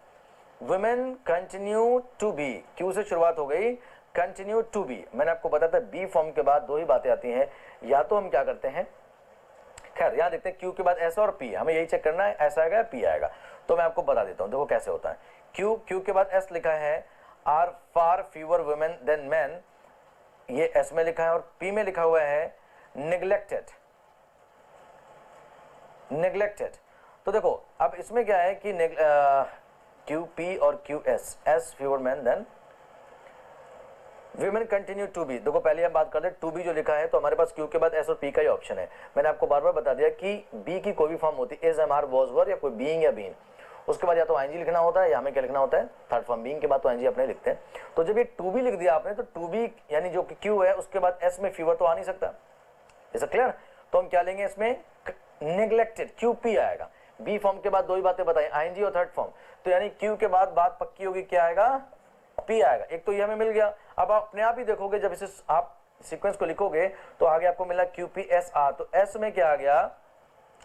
Speaker 1: women continue to be, Q से शुरुआत हो गई, कंटिन्यू टू बी। मैंने आपको बताया था बी फॉर्म के बाद दो ही बातें आती हैं, या तो हम क्या करते हैं, खैर यहां देखते हैं क्यू के बाद एस और पी, हमें यही चेक करना है एस आएगा या पी आएगा। तो मैं आपको बता देता हूं, देखो कैसे होता है। क्यू के बाद एस लिखा है, are far fewer women than men, ये एस में लिखा है, और पी में लिखा हुआ है निग्लेक्टेड, निग्लेक्टेड। तो देखो अब इसमें क्या है कि क्यू पी और Q S, S fewer men than women continue to be. देखो पहले हम बात करते हैं टू बी जो लिखा है, तो हमारे पास क्यू के बाद एस और पी का ही ऑप्शन है। मैंने आपको बार बार बता दिया कि बी की कोई भी फॉर्म होती है, is am are was were, या कोई बीइंग या बीन, उसके बाद या तो आईएनजी लिखना होता है या हमें क्या लिखना होता है, थर्ड फॉर्म। बीइंग के बाद तो आईएनजी अपने लिखते हैं। तो जब ये टू बी लिख दिया आपने, तो टू बी यानी जो कि क्यू है उसके बाद एस में फीवर तो आ नहीं सकता, इज क्लियर। तो हम क्या लेंगे इसमें, नेग्लेक्टेड, क्यू पी आएगा। बी फॉर्म के बाद दो ही बातें बताई, आईएनजी और थर्ड फॉर्म, तो यानी क्यू के बाद बात पक्की होगी, क्या आएगा, पी आएगा। एक तो ये हमें मिल गया। अब आप अपने आप ही देखोगे, जब इसे आप सीक्वेंस को लिखोगे तो आगे आपको मिला क्यू पी एस आर, तो एस में क्या आ गया,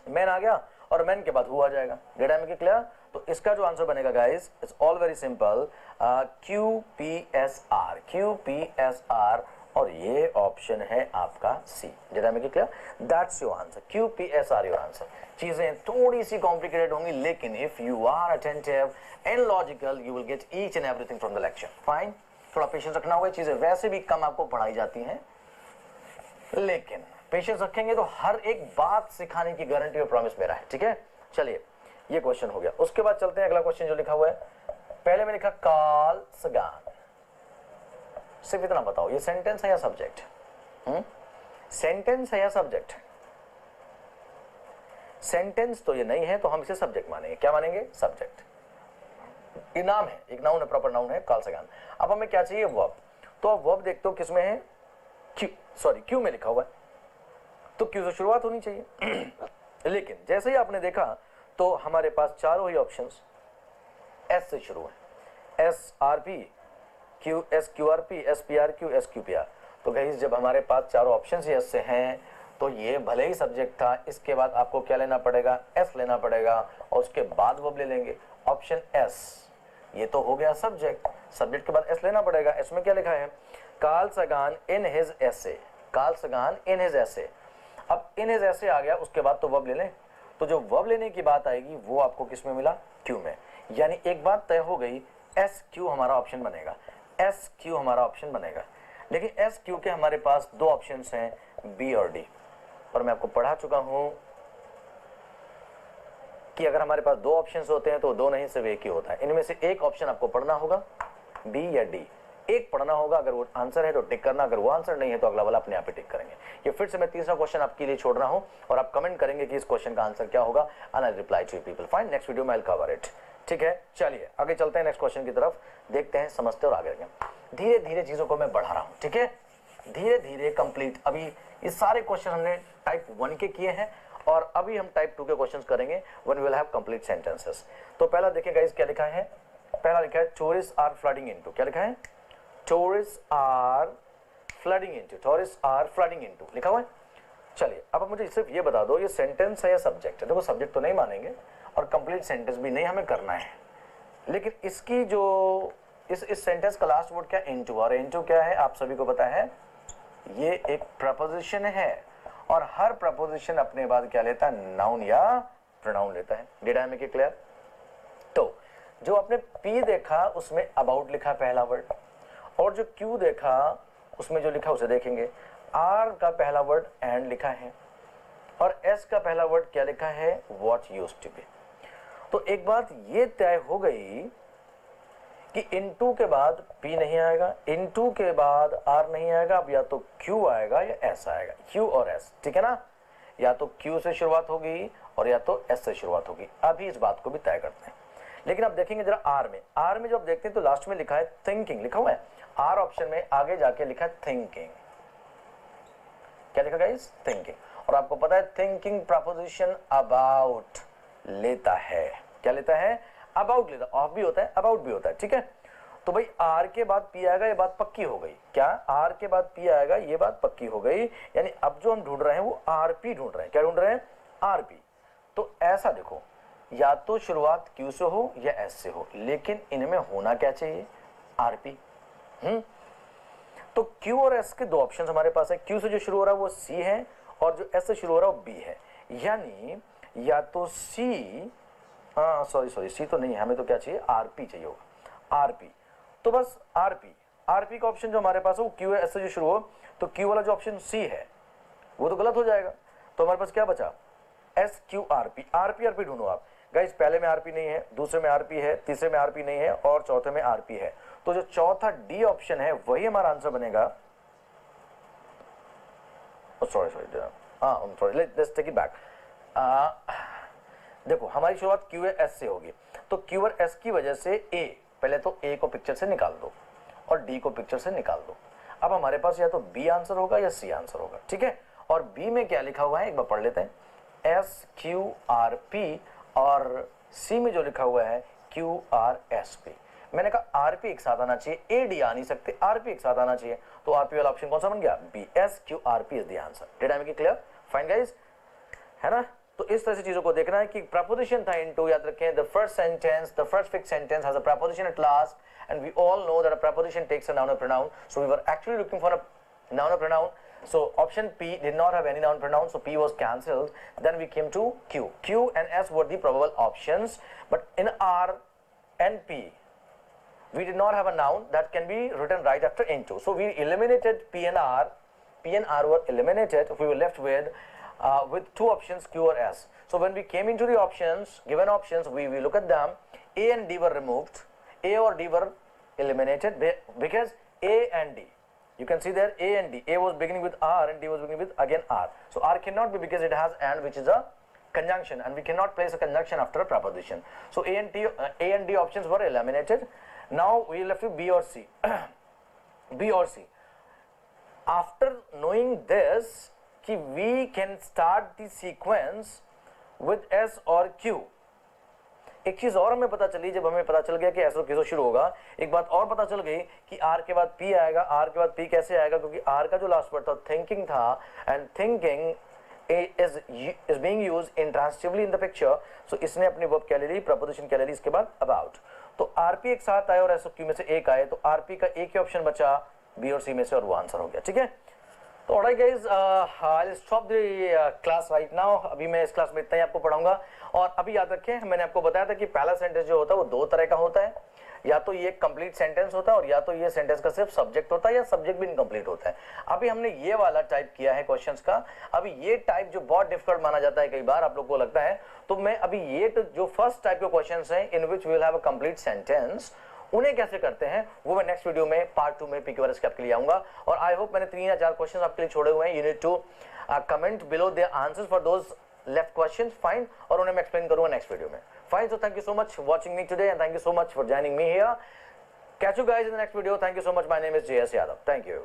Speaker 1: मैन आ गया, और मैन के बाद हु आ जाएगा। डेटा में क्लियर। तो इसका जो आंसर बनेगा guys, it's all very simple, Q P S R, Q P S R, और ये ऑप्शन है आपका सी। डेटा में clear, that's your answer, Q P S R your answer. चीजें थोड़ी सी कॉम्प्लिकेटेड होंगी, लेकिन if you are attentive and logical you will get each and everything from the lecture. Fine, थोड़ा पेशेंस रखना होगा, चीजें वैसे भी कम आपको पढ़ाई जाती हैं, लेकिन पेशेंस रखेंगे तो हर एक बात सिखाने की गारंटी और प्रॉमिस मेरा है, ठीक है। चलिए ये क्वेश्चन हो गया। उसके बाद चलते हैं अगला क्वेश्चन जो लिखा हुआ है। पहले में लिखा काल सगान, सिर्फ इतना बताओ ये सेंटेंस है या सब्जेक्ट, सेंटेंस है या सब्जेक्ट। सेंटेंस तो ये नहीं है, तो हम इसे सब्जेक्ट मानेंगे। क्या मानेंगे, सब्जेक्ट। ये नाम है, एक नाउन है, प्रॉपर नाउन है काल सगान। अब हमें क्या चाहिए, वर्ब। तो अब वर्ब देखते हो किस में है, क्यू, सॉरी क्यू में लिखा हुआ है, तो क्यू से शुरुआत होनी चाहिए। लेकिन जैसे ही आपने देखा तो हमारे पास चारों ही ऑप्शंस एस से शुरू है, S R P, Q S Q R P, S P R Q, S Q P R. तो गाइस जब हमारे पास चारों ऑप्शंस ही एस से हैं, तो ये भले ही सब्जेक्ट था, इसके बाद आपको क्या लेना पड़ेगा, एस लेना पड़ेगा, और उसके बाद वर्ब ले लेंगे, ऑप्शन एस। ये तो हो गया सब्जेक्ट, सब्जेक्ट के बाद एस लेना पड़ेगा। एस में क्या लिखा है, Carl Sagan in his essay, Carl Sagan in his essay. अब इन हिज एसे आ गया, उसके बाद तो वर्ब ले लें। तो जो वर्ब लेने की बात आएगी वो आपको किस में मिला, क्यू में। यानी एक बात तय हो गई, एस क्यू हमारा ऑप्शन बनेगा, एस क्यू हमारा ऑप्शन बनेगा। लेकिन एस क्यू के हमारे पास दो ऑप्शंस हैं, बी और डी। और मैं आपको पढ़ा चुका हूं कि अगर हमारे पास दो ऑप्शंस होते हैं तो दो नहीं, सिर्फ एक ही होता है। इनमें से एक ऑप्शन आपको पढ़ना होगा, बी या डी, एक पढ़ना होगा। अगर वो आंसर है तो टिक करना, अगर वो आंसर नहीं है तो अगला वाला अपने आप ही टिक करेंगे। ये फिर से मैं तीसरा क्वेश्चन आपके लिए छोड़ रहा हूं, और आप कमेंट करेंगे कि इस क्वेश्चन का आंसर क्या होगा, and I reply to you people. Fine, next video में आई विल कवर इट, ठीक है। चलिए आगे चलते हैं नेक्स्ट क्वेश्चन की तरफ, देखते हैं, समझते और आगे बढ़ेंगे। धीरे धीरे चीजों को मैं बढ़ा रहा हूं, ठीक है, धीरे धीरे कंप्लीट। अभी ये सारे क्वेश्चन हमने टाइप 1 के किए हैं, और अभी हम टाइप 2 के क्वेश्चंस करेंगे when we will have complete sentences. तो पहला देखिए गाइस क्या लिखा है, पहला लिखा है टूरिस्ट आर फ्लडिंग इनटू, क्या लिखा है, tourist are flooding into, tourist are flooding into लिखा हुआ है। चलिए अब मुझे सिर्फ ये बता दो, ये सेंटेंस है या सब्जेक्ट है। देखो सब्जेक्ट तो नहीं मानेंगे और कंप्लीट सेंटेंस भी नहीं हमें करना है, लेकिन इसकी जो इस सेंटेंस का लास्ट वर्ड क्या, इनटू, और इनटू क्या है आप सभी को पता है, ये एक प्रपोजिशन है, और हर प्रपोजिशन अपने बाद क्या लेता है, नाउन या प्रोनाउन लेता है। डेटा में क्लियर। तो जो आपने पी देखा उसमें अबाउट लिखा पहला वर्ड, और जो क्यू देखा उसमें जो लिखा उसे देखेंगे। आर का पहला वर्ड एंड लिखा है, और एस का पहला वर्ड क्या लिखा है, व्हाट यूज्ड टू बी। तो एक बात ये तय हो गई कि इनटू के बाद पी नहीं आएगा, इनटू के बाद आर नहीं आएगा, अब या तो क्यू आएगा या एस आएगा, क्यू और एस, ठीक है ना। या तो क्यू से शुरुआत होगी और या तो एस से शुरुआत होगी। अभी इस बात को भी तय करते हैं। लेकिन अब देखेंगे जरा आर में जब देखते हैं तो लास्ट में लिखा है थिंकिंग, लिखा हुआ है आर ऑप्शन में, आगे जाके लिखा है थिंकिंग। क्या लिखा गाइस, थिंकिंग। और आपको पता है थिंकिंग प्रपोजिशन अबाउट लेता है, क्या लेता है, अबाउट लेता है, ऑफ भी होता है, अबाउट भी होता है, ठीक है। तो भाई आर के बाद पी आएगा, ये बात पक्की हो गई। क्या आर के बाद पी आएगा, ये बात पक्की हो गई। यानी अब जो हम ढूंढ रहे हैं वो आरपी ढूंढ रहे हैं। क्या ढूंढ रहे हैं? आरपी। तो ऐसा देखो, या तो शुरुआत क्यू से हो या एस से हो, लेकिन इनमें होना क्या चाहिए? आरपी। तो क्यू और एस के दो ऑप्शन हमारे पास है। क्यू से जो शुरू हो रहा है वो सी है, और जो एस से शुरू हो रहा है वो बी है। यानी या तो सी, सॉरी सी तो नहीं है, हमें तो क्या चाहिए? आरपी चाहिए होगा, आरपी। तो बस आरपी, आरपी का ऑप्शन जो हमारे पास है वो क्यू एस से जो शुरू हो, तो क्यू वाला जो ऑप्शन सी है वो तो गलत हो जाएगा। तो हमारे पास क्या बचा? S Q RP. RP RP ढूंढो आप गाइस। पहले में आरपी नहीं है, दूसरे में आरपी है, तीसरे में आरपी नहीं है, और चौथे में आरपी है। तो जो चौथा डी ऑप्शन है वही हमारा आंसर बनेगा। Sorry let's take it back. देखो हमारी शुरुआत क्यू एस से होगी, तो क्यू और एस की वजह से ए, पहले तो ए को पिक्चर से निकाल दो और डी को पिक्चर से निकाल दो। अब हमारे पास या तो बी आंसर होगा या सी आंसर होगा, ठीक है। और बी में क्या लिखा हुआ है एक बार पढ़ लेते हैं, एस क्यू आर पी, और सी में जो लिखा हुआ है क्यू आर एस पी। मैंने कहा आरपी एक साथ आना चाहिए, ए डी आ नहीं सकते, आरपी एक साथ आना चाहिए। तो आरपी वाला ऑप्शन कौन सा बन गया? B, S Q R P is the answer. Did I make it clear? Fine guys, है ना। तो इस तरह से चीजों को देखना है कि प्रपोजिशन था इनटू, याद रखें the first sentence, the first fix sentence has a preposition at last, and we all know that a preposition takes a noun और pronoun, so we were actually looking for a noun or pronoun. So option P did not have any noun pronoun, so P was cancelled. Then we came to Q. Q and S were the probable options, but in R and P we did not have a noun that can be written right after into. So we eliminated P and R. P and R were eliminated. We were left with two options, Q or S. So when we came into the options, given options, we look at them. A and D were removed. A or D were eliminated because A and D. You can see there A and D. A was beginning with R and D was beginning with again R. So R cannot be because it has and, which is a conjunction, and we cannot place a conjunction after a preposition. So A and D options were eliminated. Now we left with B or C. B or C. After knowing this, we can start the sequence with S or Q. एक चीज और हमें पता चली, जब हमें पता चल गया कि ऐसा कैसे शुरू होगा, एक बात और पता चल गई कि आर के बाद पी आएगा। आर के बाद पी कैसे आएगा? क्योंकि आर का जो लास्ट वर्ड था थिंकिंग था, and thinking is being used intransitively in the picture, so इसने अपनी वर्ब क्या ले ली? प्रपोजिशन क्या ले ली इसके बाद? अबाउट। तो आरपी एक साथ आए और एस क्यू में से एक आए, तो आरपी का एक ही ऑप्शन बचा बी और सी में से, और वो आंसर हो गया, ठीक है। तो alright guys, I will stop the class right now. अभी मैं इस क्लास में इतना ही आपको पढ़ाऊंगा। और अभी याद रखें, मैंने आपको बताया था कि पहला सेंटेंस जो होता है वो दो तरह का होता है, या तो ये कंप्लीट सेंटेंस होता है, और या तो ये सेंटेंस का सिर्फ सब्जेक्ट होता है, या सब्जेक्ट भी इनकम्प्लीट होता है। अभी हमने ये वाला टाइप किया है क्वेश्चंस का। अभी ये टाइप जो बहुत डिफिकल्ट माना जाता है कई बार, आप लोग को लगता है, तो मैं अभी ये जो फर्स्ट टाइप के क्वेश्चंस हैं in which we will have a complete sentence, उन्हें कैसे करते हैं वो मैं नेक्स्ट वीडियो में पार्ट 2 में पीक्यूआरएस के आपके लिए आऊंगा। और आई होप मैंने 3 या 4 क्वेश्चंस आपके लिए छोड़े हुए हैं। You need to comment below the answers for those left questions, fine, और उन्हें मैं एक्सप्लेन करूंगा नेक्स्ट वीडियो में, fine. So thank you so much watching me today, and thank you so much for joining me here. Catch you guys in the next video. Thank you so much. My name is JS Yadav. Thank you.